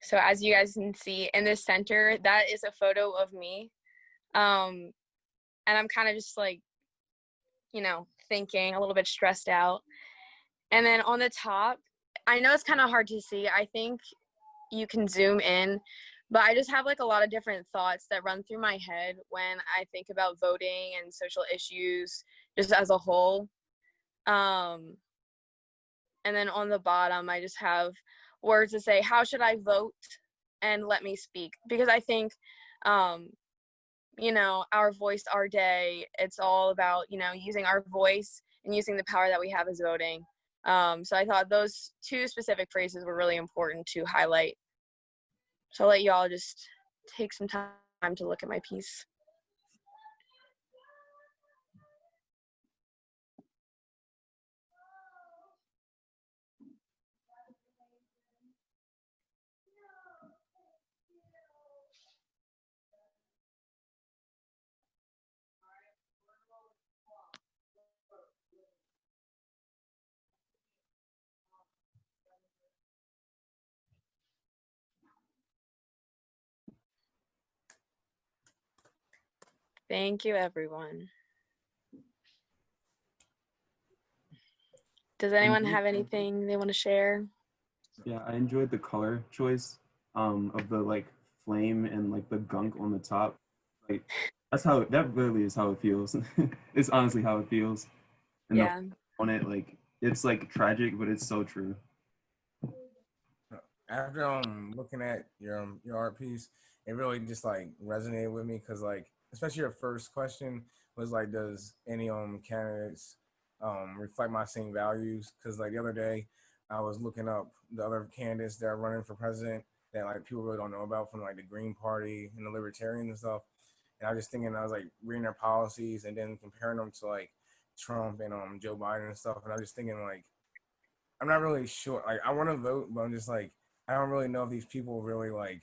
So as you guys can see in the center, that is a photo of me. And I'm kind of just like, thinking, a little bit stressed out. And then on the top, I know it's kind of hard to see. I think you can zoom in, but I just have like a lot of different thoughts that run through my head when I think about voting and social issues just as a whole. And then on the bottom, I just have words to say, how should I vote? And let me speak. Because I think, our voice, our day, it's all about, using our voice and using the power that we have as voting. So I thought those two specific phrases were really important to highlight. So I'll let y'all just take some time to look at my piece. Thank you, everyone. Does anyone have anything they want to share? Yeah, I enjoyed the color choice of the like flame and like the gunk on the top. Like that really is how it feels. It's honestly how it feels. And Yeah. on it, like it's like tragic, but it's so true. After looking at your art piece, it really just like resonated with me because like especially your first question was like, does any candidates reflect my same values. Because like the other day, I was looking up the other candidates that are running for president that like people really don't know about from like the Green Party and the Libertarians and stuff. And I was just thinking, I was like reading their policies and then comparing them to like Trump and Joe Biden and stuff. And I was just thinking like, I'm not really sure. Like I want to vote, but I'm just like, I don't really know if these people really like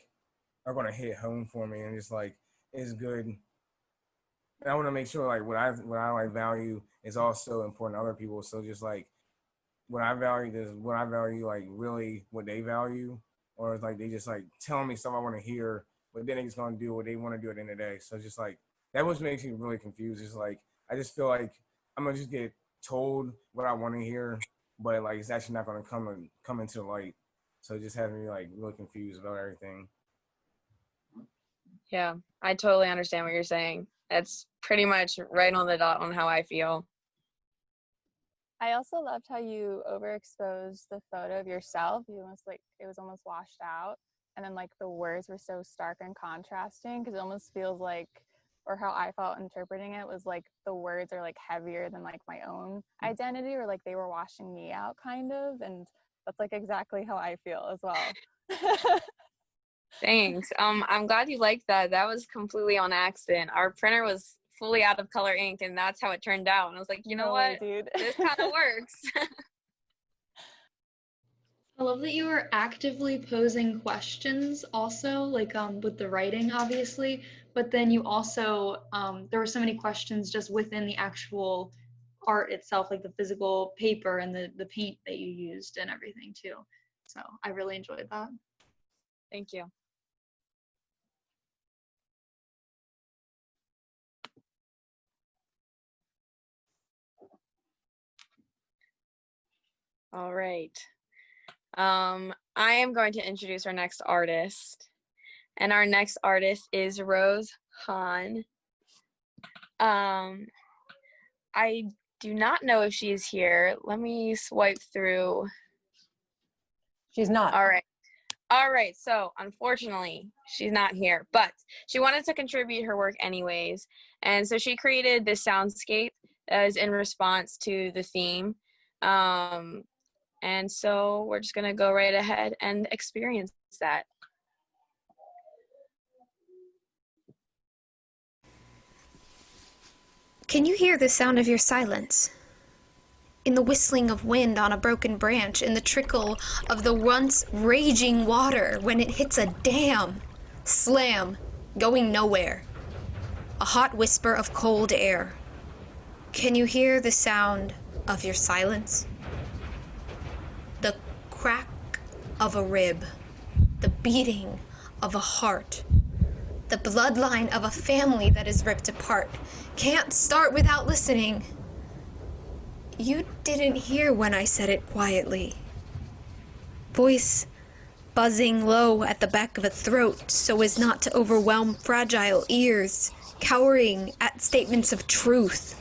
are going to hit home for me and just like is good. And I want to make sure like what I like value is also important to other people. So just like what I value like really what they value, or it's like they just like telling me stuff I want to hear, but then they just gonna do what they want to do at the end of the day. So just like that was makes me really confused. It's like I just feel like I'm gonna just get told what I want to hear, but like it's actually not gonna come into the light. So it just has me like really confused about everything. Yeah, I totally understand what you're saying. That's pretty much right on the dot on how I feel. I also loved how you overexposed the photo of yourself. You almost like it was almost washed out, and then like the words were so stark and contrasting, because it almost feels like, or how I felt interpreting it was like the words are like heavier than like my own identity, or like they were washing me out kind of, and that's like exactly how I feel as well. Thanks. I'm glad you liked that. That was completely on accident. Our printer was fully out of color ink, and that's how it turned out. And I was like, you know No what? way, dude. This kind of works. I love that you were actively posing questions also, like with the writing, obviously, but then you also, there were so many questions just within the actual art itself, like the physical paper and the paint that you used and everything too. So I really enjoyed that. Thank you. All right. I am going to introduce our next artist. And our next artist is Rose Hahn. I do not know if she is here. Let me swipe through. She's not. All right. All right. So unfortunately, she's not here, but she wanted to contribute her work anyways. And so she created this soundscape as in response to the theme. And so we're just going to go right ahead and experience that. Can you hear the sound of your silence? In the whistling of wind on a broken branch, in the trickle of the once raging water when it hits a dam, slam, going nowhere. A hot whisper of cold air. Can you hear the sound of your silence? The crack of a rib, the beating of a heart, the bloodline of a family that is ripped apart. Can't start without listening. You didn't hear when I said it quietly. Voice buzzing low at the back of a throat so as not to overwhelm fragile ears, cowering at statements of truth.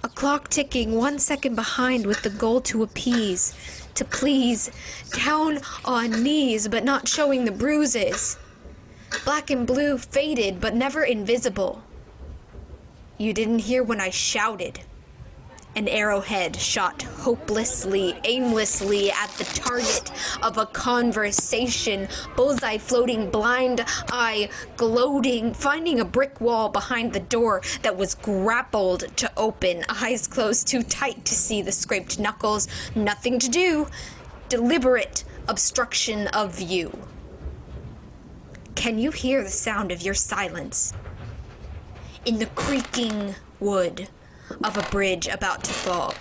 A clock ticking 1 second behind with the goal to appease, to please, down on knees but not showing the bruises. Black and blue faded but never invisible. You didn't hear when I shouted. An arrowhead shot hopelessly, aimlessly at the target of a conversation. Bullseye floating, blind eye gloating, finding a brick wall behind the door that was grappled to open. Eyes closed too tight to see the scraped knuckles. Nothing to do. Deliberate obstruction of view. Can you hear the sound of your silence? In the creaking wood of a bridge about to fall.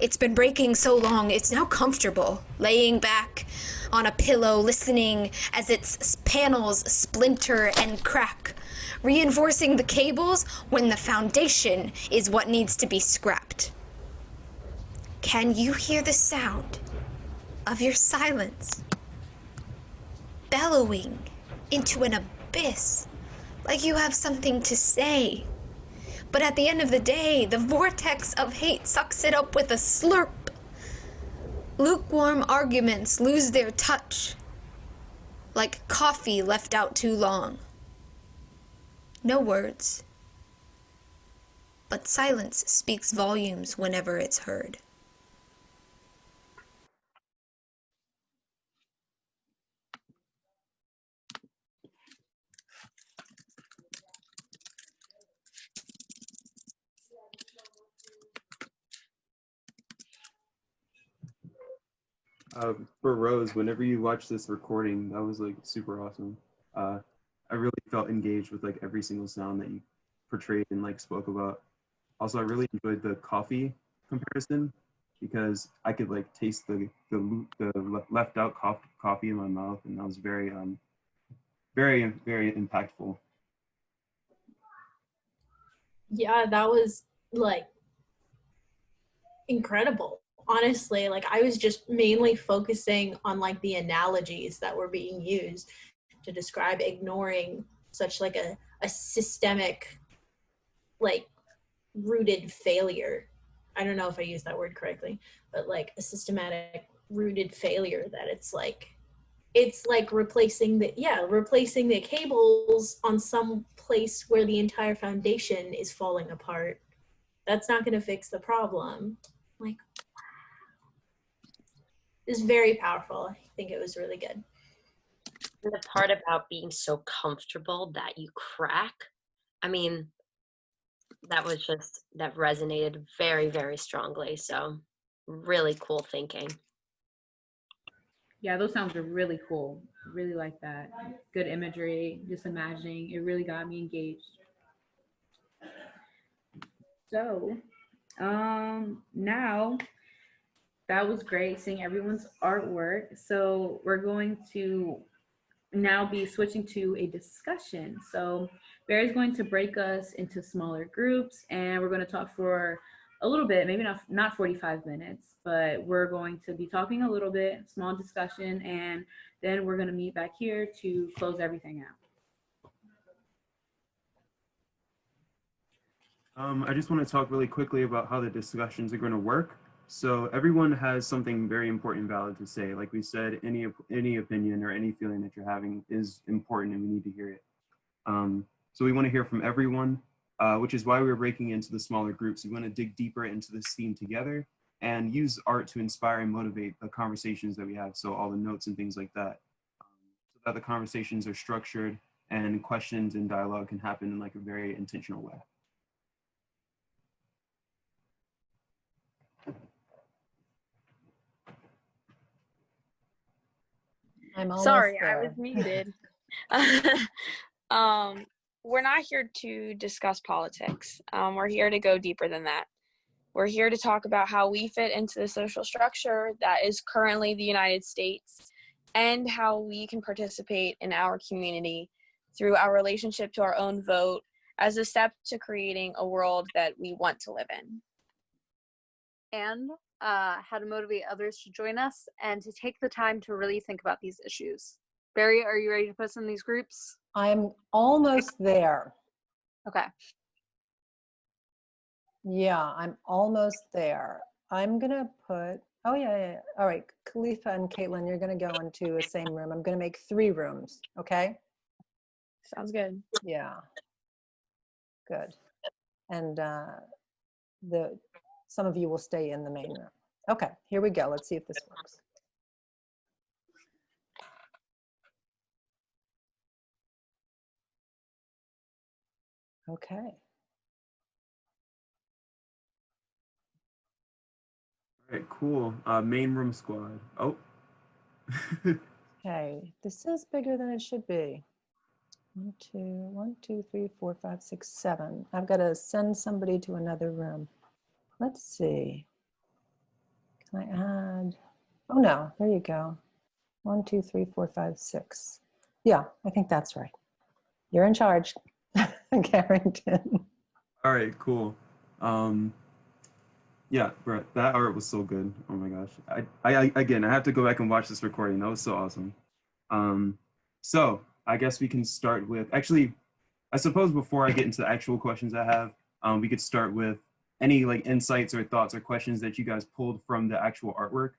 It's been breaking so long, it's now comfortable, laying back on a pillow, listening as its panels splinter and crack, reinforcing the cables when the foundation is what needs to be scrapped. Can you hear the sound of your silence? Bellowing into an abyss, like you have something to say. But at the end of the day, the vortex of hate sucks it up with a slurp. Lukewarm arguments lose their touch, like coffee left out too long. No words, but silence speaks volumes whenever it's heard. For Rose, whenever you watch this recording, that was like super awesome. I really felt engaged with like every single sound that you portrayed and like spoke about. Also, I really enjoyed the coffee comparison because I could like taste the left out coffee in my mouth, and that was very very impactful. Yeah, that was like incredible. Honestly, like I was just mainly focusing on like the analogies that were being used to describe ignoring such like a systemic, like rooted failure. I don't know if I used that word correctly, but like a systematic rooted failure that it's like replacing the cables on some place where the entire foundation is falling apart. That's not going to fix the problem. Like, it's very powerful. I think it was really good. And the part about being so comfortable that you crack, I mean, that resonated very, very strongly. So really cool thinking. Yeah, those sounds are really cool. Really like that. Good imagery, just imagining. It really got me engaged. So, now that was great seeing everyone's artwork. So we're going to now be switching to a discussion. So Barry's going to break us into smaller groups, and we're going to talk for a little bit, maybe not 45 minutes, but we're going to be talking a little bit, small discussion, and then we're going to meet back here to close everything out. I just want to talk really quickly about how the discussions are going to work. So everyone has something very important and valid to say. Like we said, any opinion or any feeling that you're having is important and we need to hear it. So we want to hear from everyone, which is why we're breaking into the smaller groups. We want to dig deeper into this theme together and use art to inspire and motivate the conversations that we have. So all the notes and things like that, so that the conversations are structured and questions and dialogue can happen in like a very intentional way. Sorry, I was muted. We're not here to discuss politics. We're here to go deeper than that. We're here to talk about how we fit into the social structure that is currently the United States and how we can participate in our community through our relationship to our own vote as a step to creating a world that we want to live in. And how to motivate others to join us and to take the time to really think about these issues. Barry, are you ready to put us in these groups? I'm almost there. Okay. Yeah, I'm almost there. I'm gonna put, oh yeah. All right, Khalifa and Caitlin, you're gonna go into the same room. I'm gonna make 3 rooms, okay? Sounds good. Yeah, good. And some of you will stay in the main room. Okay, here we go. Let's see if this works. Okay. All right, cool. Main room squad. Oh. Okay, this is bigger than it should be. 1, 2, 3, 4, 5, 6, 7. I've got to send somebody to another room. Let's see. Can I add? Oh no, there you go. 1, 2, 3, 4, 5, 6. Yeah, I think that's right. You're in charge, Carrington. All right, cool. Yeah, Brett, that art was so good. Oh my gosh. I have to go back and watch this recording. That was so awesome. So I guess we can start with, actually, I suppose before I get into the actual questions I have, we could start with any like insights or thoughts or questions that you guys pulled from the actual artwork.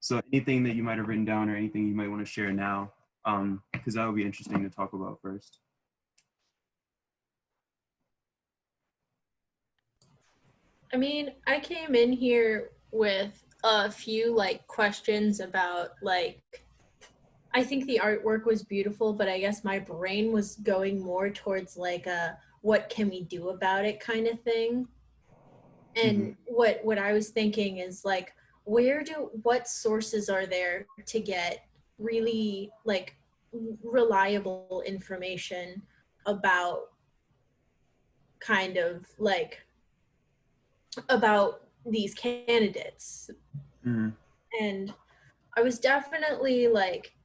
So anything that you might have written down or anything you might want to share now, because that would be interesting to talk about first. I mean, I came in here with a few like questions about like, I think the artwork was beautiful, but I guess my brain was going more towards like a what can we do about it kind of thing. And what I was thinking is like, what sources are there to get really like reliable information about kind of like about these candidates? And I was definitely like,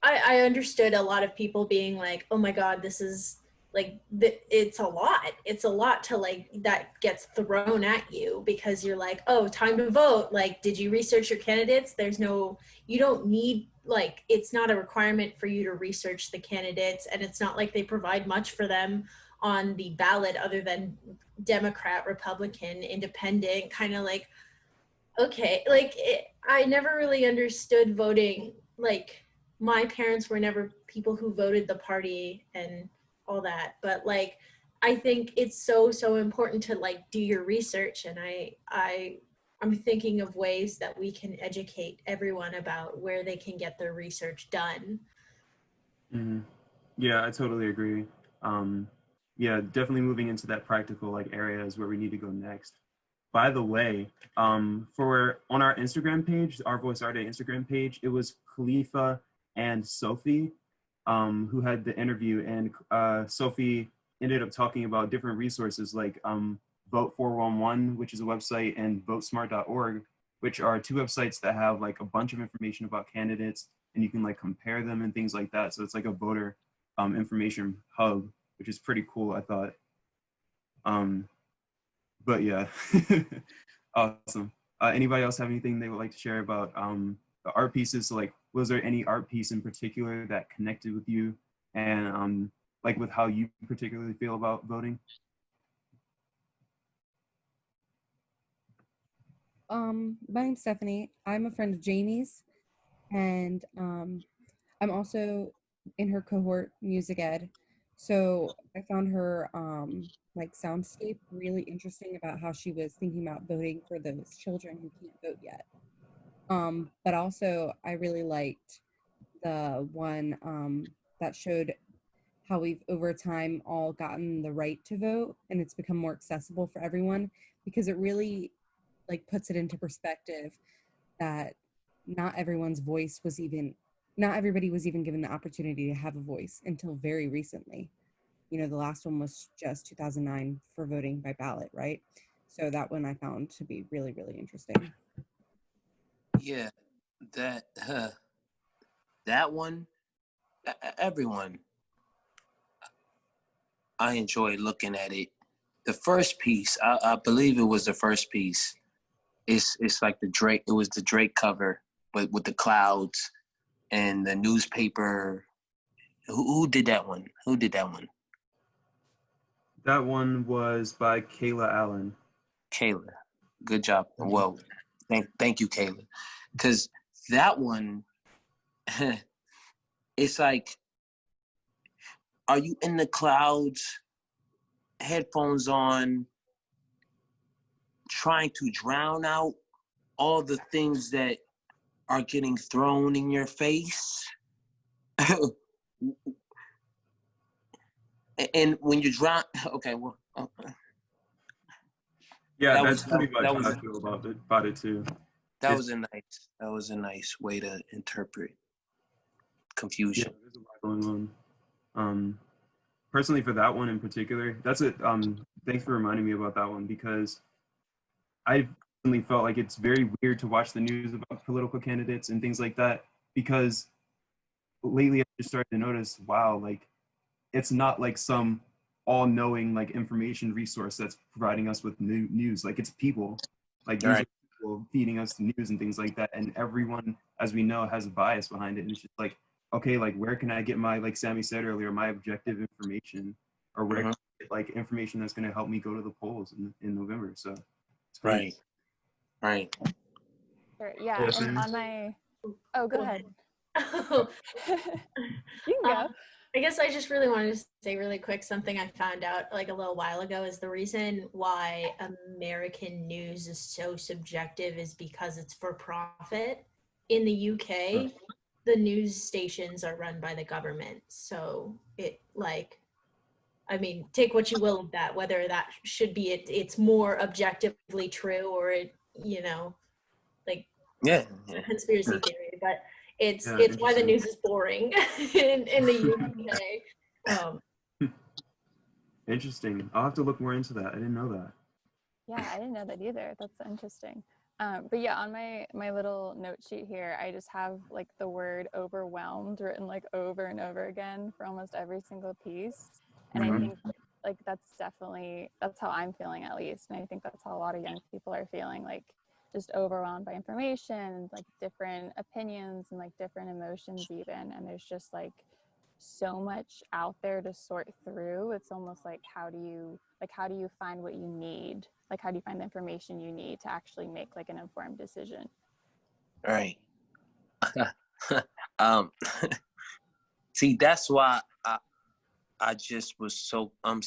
I understood a lot of people being like, oh my God, this is like, it's a lot to like, that gets thrown at you because you're like, oh, time to vote. Like, did you research your candidates? You don't need, like, it's not a requirement for you to research the candidates, and it's not like they provide much for them on the ballot other than Democrat, Republican, Independent, kind of like, okay, like I never really understood voting. Like my parents were never people who voted the party and all that, but like I think it's so important to like do your research, and I'm thinking of ways that we can educate everyone about where they can get their research done. Yeah, I totally agree. Yeah, definitely moving into that practical like area is where we need to go next. By the way, on our Instagram page, our Voice Our Day Instagram page, it was Khalifa and Sophie who had the interview, and Sophie ended up talking about different resources like Vote 411, which is a website, and votesmart.org, which are two websites that have like a bunch of information about candidates, and you can like compare them and things like that. So it's like a voter information hub, which is pretty cool, I thought. But yeah, awesome. Anybody else have anything they would like to share about the art pieces? So like, was there any art piece in particular that connected with you, and like with how you particularly feel about voting? My name's Stephanie. I'm a friend of Jamie's, and I'm also in her cohort, music ed. So I found her like soundscape really interesting about how she was thinking about voting for those children who can't vote yet. But also I really liked the one that showed how we've over time all gotten the right to vote, and it's become more accessible for everyone, because it really like puts it into perspective that not everybody was even given the opportunity to have a voice until very recently. You know, the last one was just 2009 for voting by ballot, right? So that one I found to be really, really interesting. Yeah, that one, everyone, I enjoyed looking at it. The first piece, I believe it was the first piece. It's like the Drake. It was the Drake cover, but with the clouds and the newspaper. Who did that one? Who did that one? That one was by Kayla Allen. Kayla, good job. Well, thank you, Kayla, because that one, it's like, are you in the clouds, headphones on, trying to drown out all the things that are getting thrown in your face? And when you drown, okay, well, yeah, that's pretty much how I feel about it too. That was a nice way to interpret confusion. Yeah, there's a lot going on. Personally, for that one in particular, that's it. Thanks for reminding me about that one, because I personally felt like it's very weird to watch the news about political candidates and things like that, because lately I just started to notice, wow, like it's not like some all-knowing like information resource that's providing us with news. Like it's people, like these are people feeding us the news and things like that, and everyone, as we know, has a bias behind it. And it's just like, okay, like where can I get my, like Sammy said earlier, my objective information, or where can I get like information that's going to help me go to the polls in November? So it's right. Sure, yeah, and on my, oh, go ahead. You can go. I guess I just really wanted to say really quick something I found out like a little while ago is the reason why American news is so subjective is because it's for profit. In the UK, the news stations are run by the government. So it like, I mean, take what you will of that, whether that should be it's more objectively true or it, you know, like Yeah. conspiracy theory, but it's Yeah, it's why the interesting. news is boring in the UK. Interesting. I'll have to look more into that. I didn't know that. Yeah, I didn't know that either. That's interesting. But yeah, on my little note sheet here, I just have like the word overwhelmed written like over and over again for almost every single piece. And I think like that's how I'm feeling at least. And I think that's how a lot of young people are feeling, like just overwhelmed by information, like different opinions and like different emotions even. And there's just like so much out there to sort through. It's almost like how do you find what you need? Like how do you find the information you need to actually make like an informed decision? Right. See, that's why I just was so I'm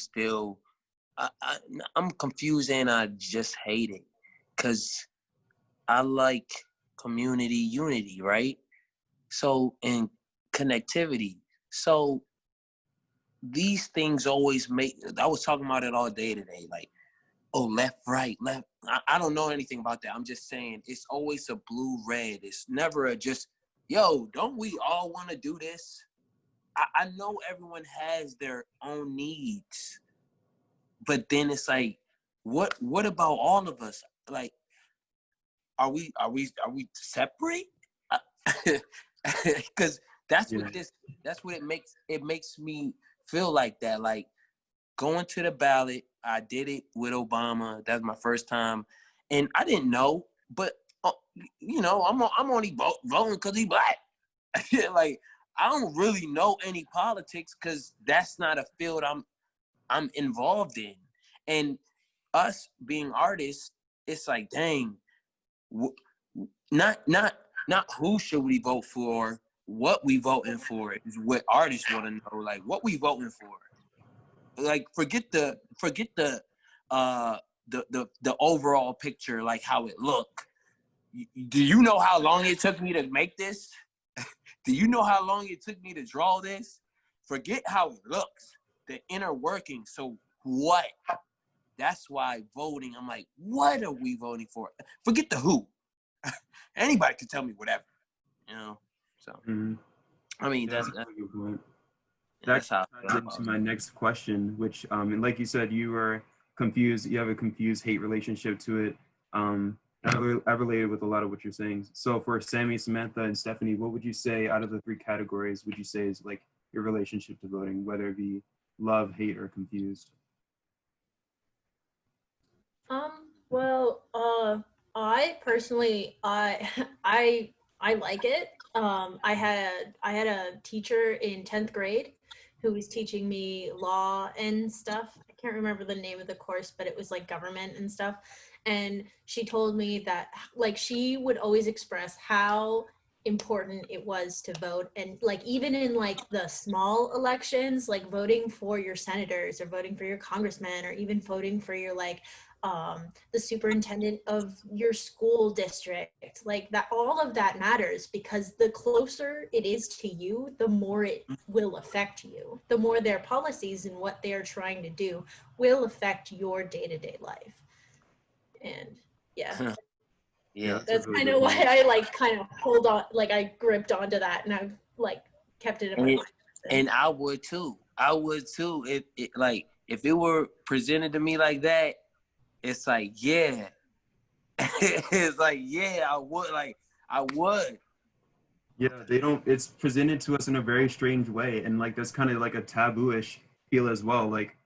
confused and I just hate it because I like community unity, right? So and connectivity. So these things always I was talking about it all day today, like, oh, left, right, left. I don't know anything about that. I'm just saying it's always a blue, red. It's never a just, yo, don't we all want to do this? I know everyone has their own needs, but then it's like, what about all of us? Like, are we separate? Because that's what it makes me feel like that. Like going to the ballot, I did it with Obama. That's my first time, and I didn't know, but you know, I'm only voting because he black. Like I don't really know any politics because that's not a field I'm involved in, and us being artists, it's like, dang, not who should we vote for, what we voting for is what artists want to know, like what we voting for. Like forget the overall picture, like how it look. Do you know how long it took me to make this? Do you know how long it took me to draw this? Forget how it looks, the inner working. So what? That's why voting, I'm like, what are we voting for? Forget the who. Anybody can tell me whatever, you know? So, I mean, that's a good point. That's That how ties into my next question, which, and like you said, you were confused. You have a confused hate relationship to it. I related with a lot of what you're saying. So for Sammy, Samantha, and Stephanie, what would you say out of the three categories would you say is like your relationship to voting, whether it be love, hate, or confused? Well, I personally, I like it. I had a teacher in 10th grade who was teaching me law and stuff. I can't remember the name of the course, but it was like government and stuff. And she told me that like she would always express how important it was to vote, and like even in like the small elections, like voting for your senators or voting for your congressman or even voting for your like the superintendent of your school district, like that, all of that matters because the closer it is to you, the more it will affect you, the more their policies and what they're trying to do will affect your day-to-day life. And yeah, that's kind of why I like kind of hold on, like I gripped onto that and I've like kept it in my mind. And I would too. It like if it were presented to me like that, it's like, yeah. It's like, yeah, I would. Yeah, it's presented to us in a very strange way. And like, that's kind of like a taboo-ish feel as well. Like,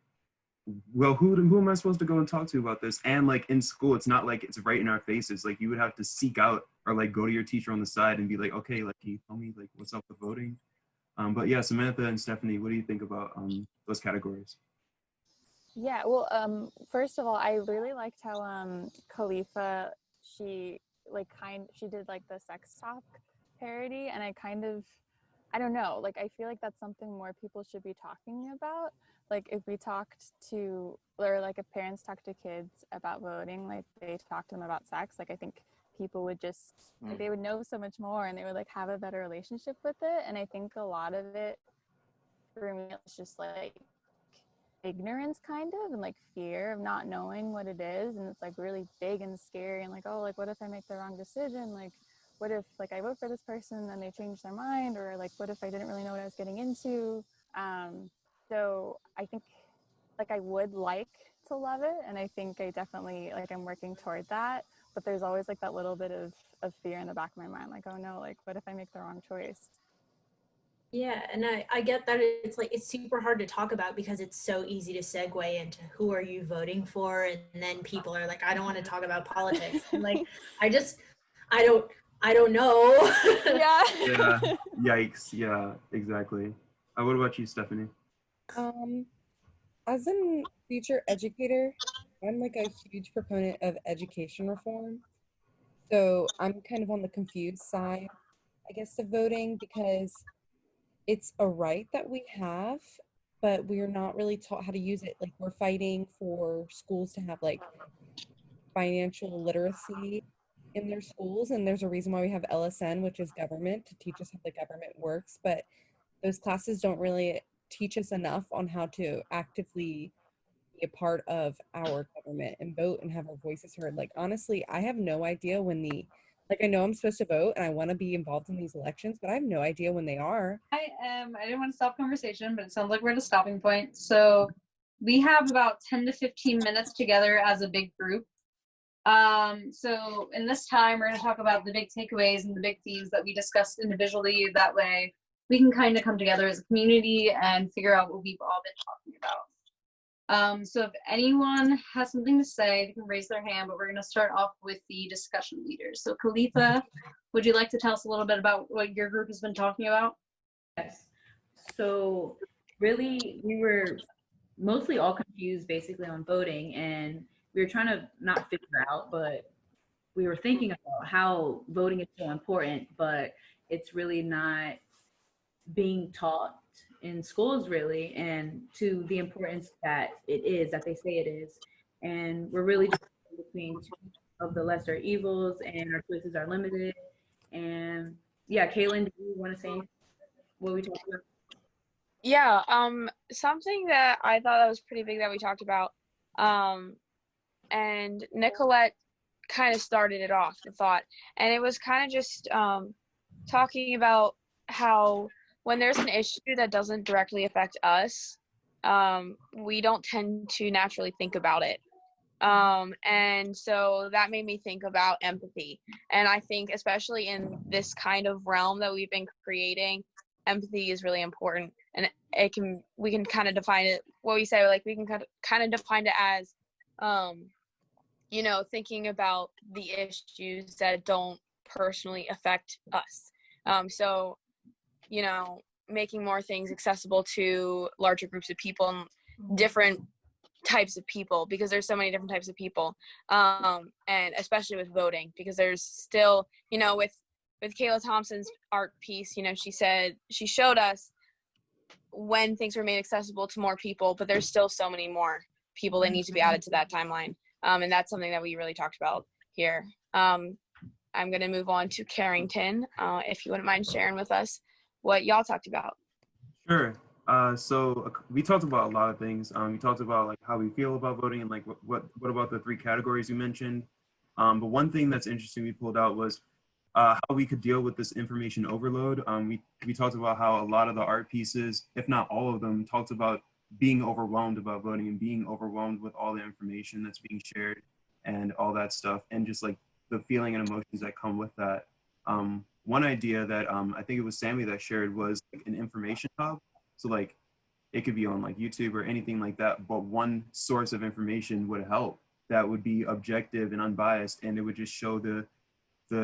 well, who am I supposed to go and talk to about this? And like in school, it's not like it's right in our faces. Like you would have to seek out or like go to your teacher on the side and be like, okay, like, can you tell me like what's up with voting? But yeah, Samantha and Stephanie, what do you think about those categories? Yeah, well, first of all, I really liked how Khalifa, she did like the sex talk parody, and I don't know, like I feel like that's something more people should be talking about. Like if we talked to, or like if parents talk to kids about voting, like they talk to them about sex, like I think people would just, like they would know so much more and they would like have a better relationship with it. And I think a lot of it for me it's just like ignorance kind of, and like fear of not knowing what it is, and it's like really big and scary, and like, oh, like what if I make the wrong decision, like what if like I vote for this person and then they change their mind, or like what if I didn't really know what I was getting into. So I think like I would like to love it, and I think I definitely like I'm working toward that, but there's always like that little bit of fear in the back of my mind, like, oh no, like what if I make the wrong choice. Yeah, and I get that it's like it's super hard to talk about because it's so easy to segue into who are you voting for, and then people are like, I don't want to talk about politics. And like I don't know. Yeah. Yeah. Yikes. Yeah, exactly. What about you, Stephanie? As a future educator, I'm like a huge proponent of education reform. So I'm kind of on the confused side, I guess, of voting, because it's a right that we have, but we are not really taught how to use it. Like we're fighting for schools to have like financial literacy in their schools, and there's a reason why we have LSN, which is government, to teach us how the government works, but those classes don't really teach us enough on how to actively be a part of our government and vote and have our voices heard. Like honestly, I have no idea when I know I'm supposed to vote and I want to be involved in these elections, but I have no idea when they are. I didn't want to stop conversation, but it sounds like we're at a stopping point. So we have about 10 to 15 minutes together as a big group. So in this time, we're going to talk about the big takeaways and the big themes that we discussed individually. That way we can kind of come together as a community and figure out what we've all been talking about. So if anyone has something to say, they can raise their hand, but we're going to start off with the discussion leaders. So Khalifa, would you like to tell us a little bit about what your group has been talking about? Yes. So really, we were mostly all confused basically on voting, and we were trying to not figure out, but we were thinking about how voting is so important, but it's really not being taught in schools really, and to the importance that it is, that they say it is. And we're really just between two of the lesser evils, and our choices are limited. And yeah, Kaylin, do you want to say what we talked about? Yeah, something that I thought that was pretty big that we talked about, and Nicolette kind of started it off, the thought, and it was kind of just talking about how when there's an issue that doesn't directly affect us, we don't tend to naturally think about it. And so that made me think about empathy. And I think especially in this kind of realm that we've been creating, empathy is really important. And we can kind of define it, what we say, like we can kind of define it as, thinking about the issues that don't personally affect us. So, making more things accessible to larger groups of people and different types of people, because there's so many different types of people, and especially with voting, because there's still, with Kayla Thompson's art piece, she showed us when things were made accessible to more people, but there's still so many more people that need to be added to that timeline, and that's something that we really talked about here. I'm going to move on to Carrington, if you wouldn't mind sharing with us what y'all talked about. Sure. So we talked about a lot of things. We talked about like how we feel about voting and like what about the 3 categories you mentioned. But one thing that's interesting we pulled out was how we could deal with this information overload. We talked about how a lot of the art pieces, if not all of them, talked about being overwhelmed about voting and being overwhelmed with all the information that's being shared and all that stuff, and just like the feeling and emotions that come with that. One idea that I think it was Sammy that shared was like an information hub. So like it could be on like YouTube or anything like that, but one source of information would help that would be objective and unbiased, and it would just show the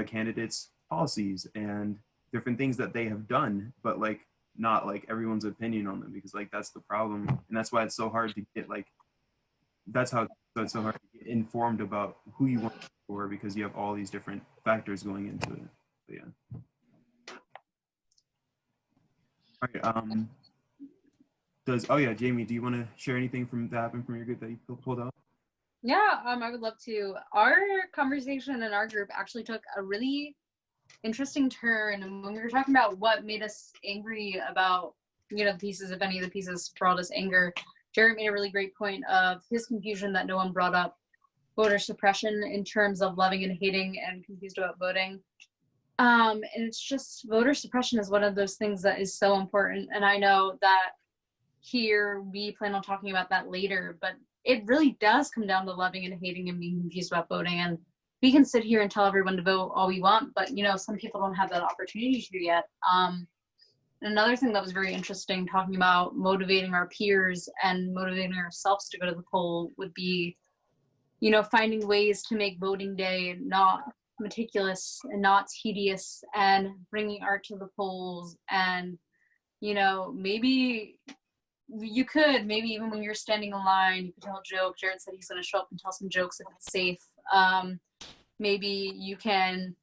candidates' policies and different things that they have done, but like not like everyone's opinion on them, because like that's the problem, and that's why it's so hard to get like it's so hard to get informed about who you want to vote for, because you have all these different factors going into it. But yeah. All right. Jamie, do you want to share anything that happened from your group that you pulled out? Yeah, I would love to. Our conversation in our group actually took a really interesting turn. And when we were talking about what made us angry about, the pieces, if any of the pieces brought us anger, Jared made a really great point of his confusion that no one brought up voter suppression in terms of loving and hating and confused about voting. And it's just voter suppression is one of those things that is so important. And I know that here we plan on talking about that later, but it really does come down to loving and hating and being confused about voting. And we can sit here and tell everyone to vote all we want, but some people don't have that opportunity to yet. Another thing that was very interesting, talking about motivating our peers and motivating ourselves to go to the poll, would be, finding ways to make voting day not meticulous and not tedious, and bringing art to the polls. And maybe you could, maybe even when you're standing in line, you could tell a joke. Jared said he's going to show up and tell some jokes if it's safe. Maybe you can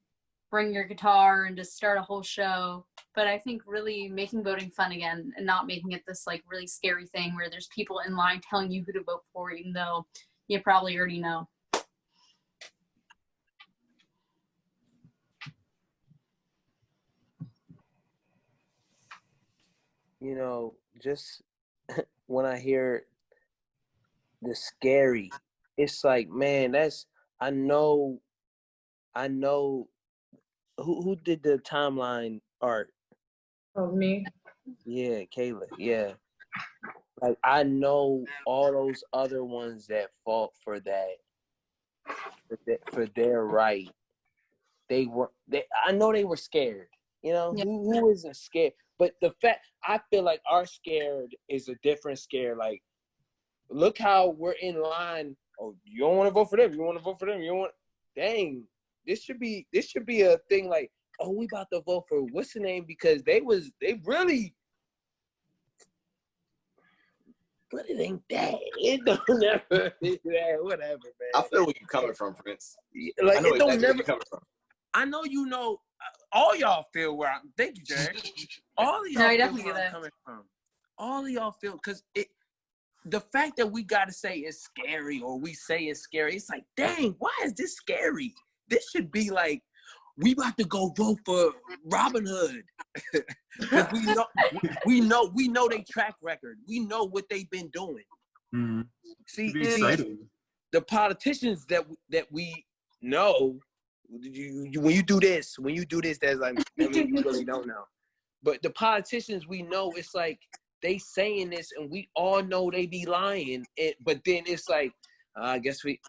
bring your guitar and just start a whole show. But I think really making voting fun again, and not making it this like really scary thing where there's people in line telling you who to vote for, even though you probably already know. Just when I hear the scary, it's like, man, I know who did the timeline art? Oh, me? Yeah, Kayla. Yeah. Like, I know all those other ones that fought for their right. I know they were scared. Yeah. Who isn't scared? But the fact, I feel like our scared is a different scare. Like, look how we're in line. Oh, you don't want to vote for them. You want to vote for them. You don't want. Dang, this should be a thing. Like, oh, we about to vote for what's the name, because they really. But it ain't that. It don't never. Yeah, whatever, man. I feel where you're coming from, Prince. Like, I know it don't exactly never. where you're coming from. I know all y'all feel where I'm. Thank you, Jared. All of y'all No, I feel definitely where do I'm that. coming from. All of y'all feel, because the fact that we gotta say it's scary, or we say it's scary, it's like, dang, why is this scary? This should be like, we about to go vote for Robin Hood. Because we know their track record. We know what they've been doing. Mm-hmm. See, exciting. The politicians that we know, when you do this, that's like, I mean, you really don't know. But the politicians we know, it's like they saying this, and we all know they be lying. But then it's like, I guess we.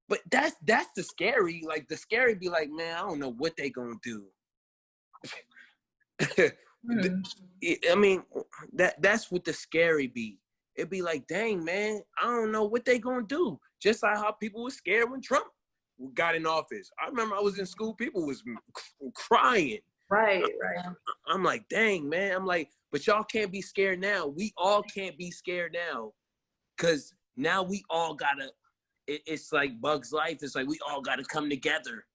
But that's the scary. Like, the scary be like, man, I don't know what they gonna do. I mean, that's what the scary be. It'd be like, dang, man, I don't know what they gonna do. Just like how people were scared when Trump got in office. I remember I was in school, people was crying. Right. I'm like, dang, man. I'm like, but y'all can't be scared now. We all can't be scared now, because now we all gotta. It's like Bug's Life. It's like we all gotta come together,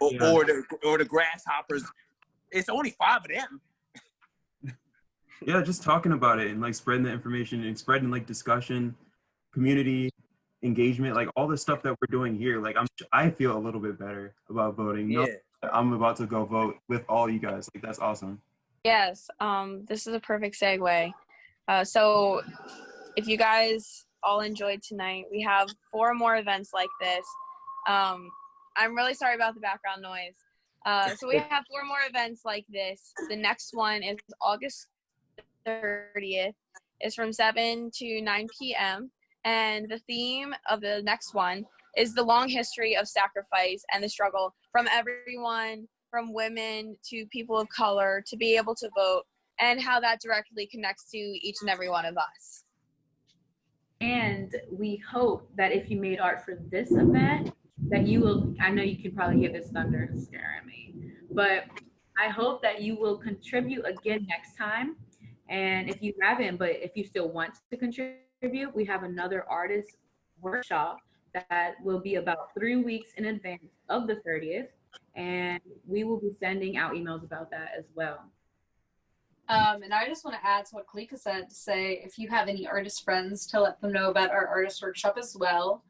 or the grasshoppers. It's only 5 of them. Yeah, just talking about it and like spreading the information and spreading like discussion, community engagement, like all the stuff that we're doing here. Like, I feel a little bit better about voting. Yeah. I'm about to go vote with all you guys. Like, that's awesome. Yes, this is a perfect segue. So if you guys all enjoyed tonight, we have 4 more events like this. I'm really sorry about the background noise. So we have 4 more events like this. The next one is August 30th. It's from 7 to 9 p.m. And the theme of the next one is the long history of sacrifice and the struggle from everyone, from women to people of color, to be able to vote, and how that directly connects to each and every one of us. And we hope that if you made art for this event, that you will, I know you can probably hear this thunder scaring me, but I hope that you will contribute again next time. And if you haven't, but if you still want to contribute, we have another artist workshop that will be about 3 weeks in advance of the 30th. And we will be sending out emails about that as well. And I just want to add to what Khalifa said, to say if you have any artist friends, to let them know about our artist workshop as well.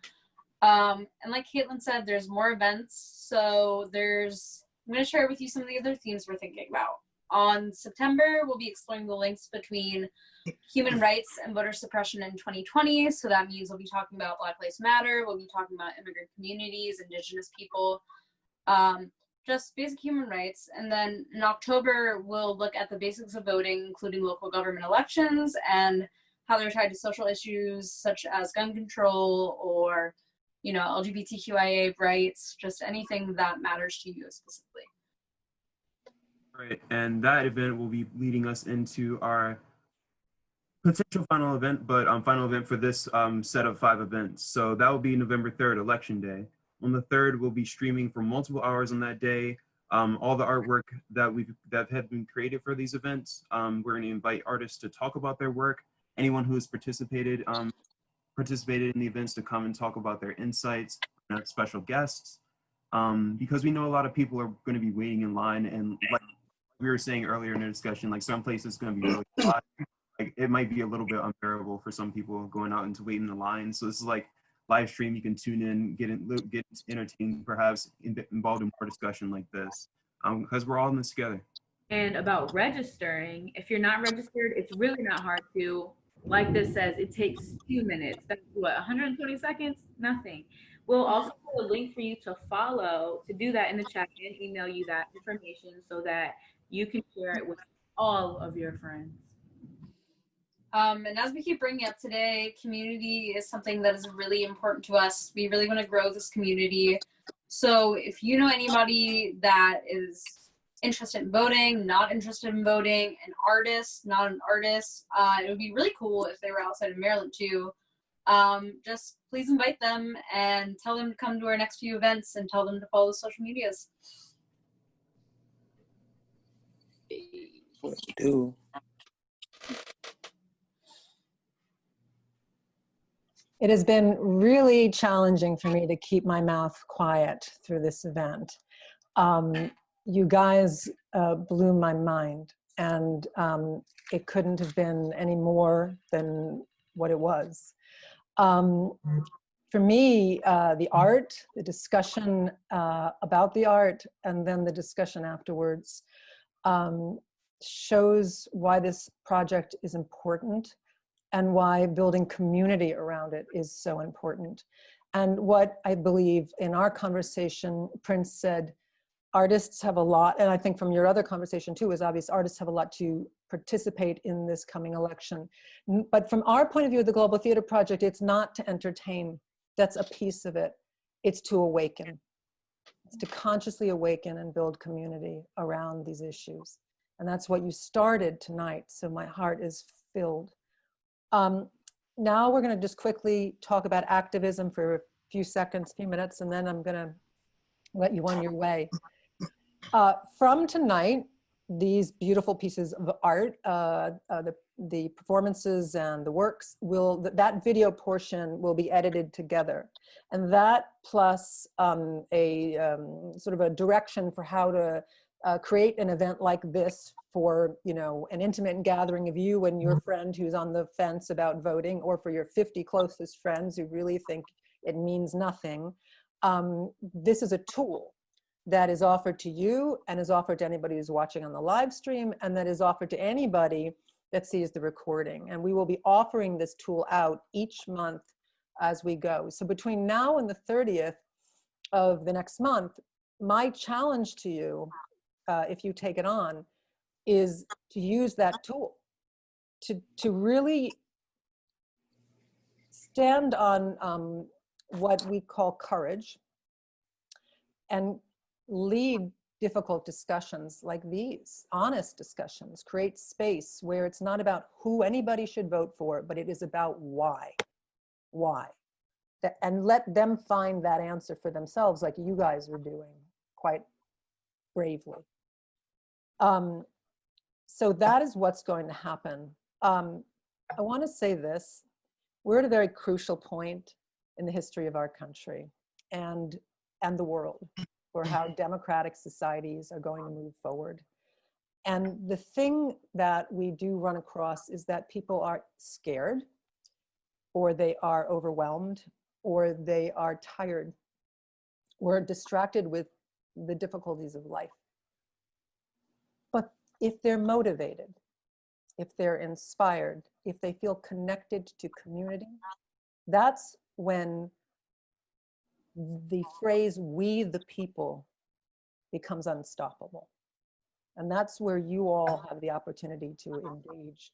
And like Caitlin said, there's more events. So I'm going to share with you some of the other themes we're thinking about. On September, we'll be exploring the links between human rights and voter suppression in 2020. So that means we'll be talking about Black Lives Matter. We'll be talking about immigrant communities, Indigenous people, just basic human rights. And then in October, we'll look at the basics of voting, including local government elections and how they're tied to social issues such as gun control or, you know, LGBTQIA rights, just anything that matters to you specifically. Right, and that event will be leading us into our potential final event, but final event for this set of 5 events. So that will be November 3rd, Election Day. On the 3rd, we'll be streaming for multiple hours on that day. All the artwork that have been created for these events. We're going to invite artists to talk about their work. Anyone who has participated in the events to come and talk about their insights, and have special guests. Because we know a lot of people are going to be waiting in line, and like we were saying earlier in the discussion, like some places it's going to be really hot. Like it might be a little bit unbearable for some people going out and to wait in the line. So this is like live stream. You can tune in, get entertained, perhaps involved in more discussion like this, because we're all in this together. And about registering, if you're not registered, it's really not hard to. Like this says, it takes 2 minutes. That's what, 120 seconds? Nothing. We'll also put a link for you to follow to do that in the chat and email you that information so that you can share it with all of your friends. And as we keep bringing up today, community is something that is really important to us. We really want to grow this community. So if you know anybody that is interested in voting, not interested in voting, an artist, not an artist, it would be really cool if they were outside of Maryland too. Just please invite them and tell them to come to our next few events and tell them to follow the social medias. What do you do? It has been really challenging for me to keep my mouth quiet through this event. You guys blew my mind, and it couldn't have been any more than what it was. For me, the art, the discussion about the art, and then the discussion afterwards shows why this project is important and why building community around it is so important. And what I believe in our conversation, Prince said, artists have a lot, and I think from your other conversation too, is obvious, artists have a lot to participate in this coming election. But from our point of view of the Global Theater Project, it's not to entertain. That's a piece of it. It's to awaken. It's to consciously awaken and build community around these issues. And that's what you started tonight, so my heart is filled. Now we're going to just quickly talk about activism for a few seconds, few minutes, and then I'm going to let you on your way. From tonight, these beautiful pieces of art, the performances and the works, that video portion will be edited together. And that plus sort of a direction for how to create an event like this for, you know, an intimate gathering of you and your friend who's on the fence about voting, or for your 50 closest friends who really think it means nothing. This is a tool that is offered to you and is offered to anybody who's watching on the live stream, and that is offered to anybody that sees the recording. And we will be offering this tool out each month as we go. So between now and the 30th of the next month, my challenge to you, if you take it on, is to use that tool, to really stand on what we call courage and lead difficult discussions like these, honest discussions, create space where it's not about who anybody should vote for, but it is about why, and let them find that answer for themselves, like you guys are doing quite bravely. So that is what's going to happen. I want to say this, we're at a very crucial point in the history of our country and the world for how democratic societies are going to move forward. And the thing that we do run across is that people are scared, or they are overwhelmed, or they are tired, or distracted with the difficulties of life. But if they're motivated, if they're inspired, if they feel connected to community, that's when the phrase, "we the people," becomes unstoppable. And that's where you all have the opportunity to engage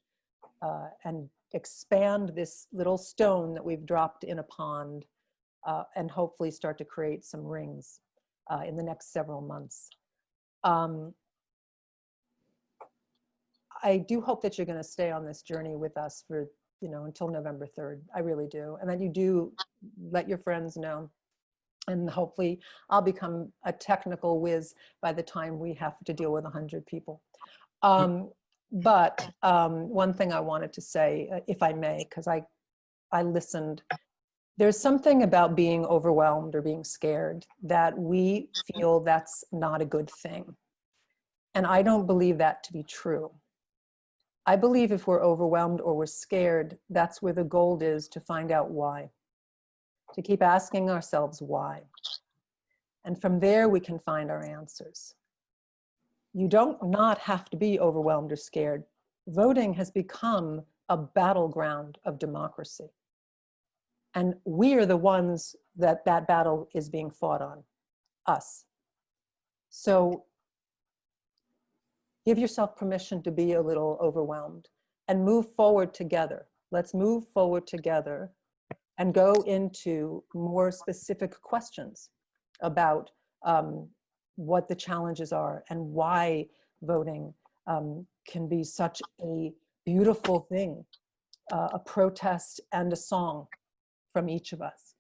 and expand this little stone that we've dropped in a pond, and hopefully start to create some rings in the next several months. I do hope that you're going to stay on this journey with us for, until November 3rd. I really do. And that you do let your friends know. And hopefully I'll become a technical whiz by the time we have to deal with 100 people. But one thing I wanted to say, if I may, because I listened, there's something about being overwhelmed or being scared that we feel that's not a good thing. And I don't believe that to be true. I believe if we're overwhelmed or we're scared, that's where the gold is, to find out why, to keep asking ourselves why. And from there, we can find our answers. You don't not have to be overwhelmed or scared. Voting has become a battleground of democracy. And we are the ones that battle is being fought on, us. So give yourself permission to be a little overwhelmed and move forward together. Let's move forward together and go into more specific questions about what the challenges are and why voting can be such a beautiful thing, a protest and a song from each of us.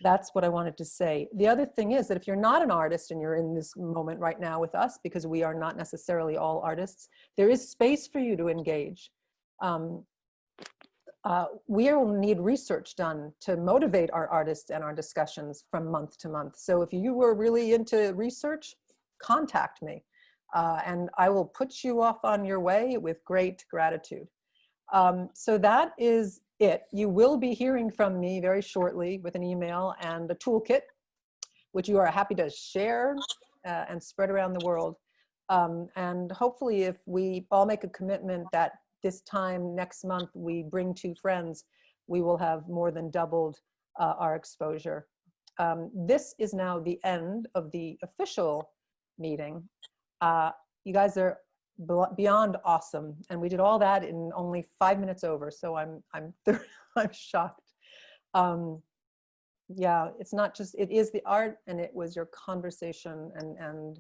That's what I wanted to say. The other thing is that if you're not an artist and you're in this moment right now with us, because we are not necessarily all artists, there is space for you to engage. We will need research done to motivate our artists and our discussions from month to month. So if you were really into research, contact me and I will put you off on your way with great gratitude. So that is it. You will be hearing from me very shortly with an email and a toolkit, which you are happy to share and spread around the world. And hopefully if we all make a commitment that this time next month we bring 2 friends, we will have more than doubled our exposure. This is now the end of the official meeting. You guys are beyond awesome, and we did all that in only 5 minutes over, so I'm shocked. Yeah, it's not just, it is the art, and it was your conversation and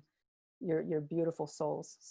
your beautiful souls. So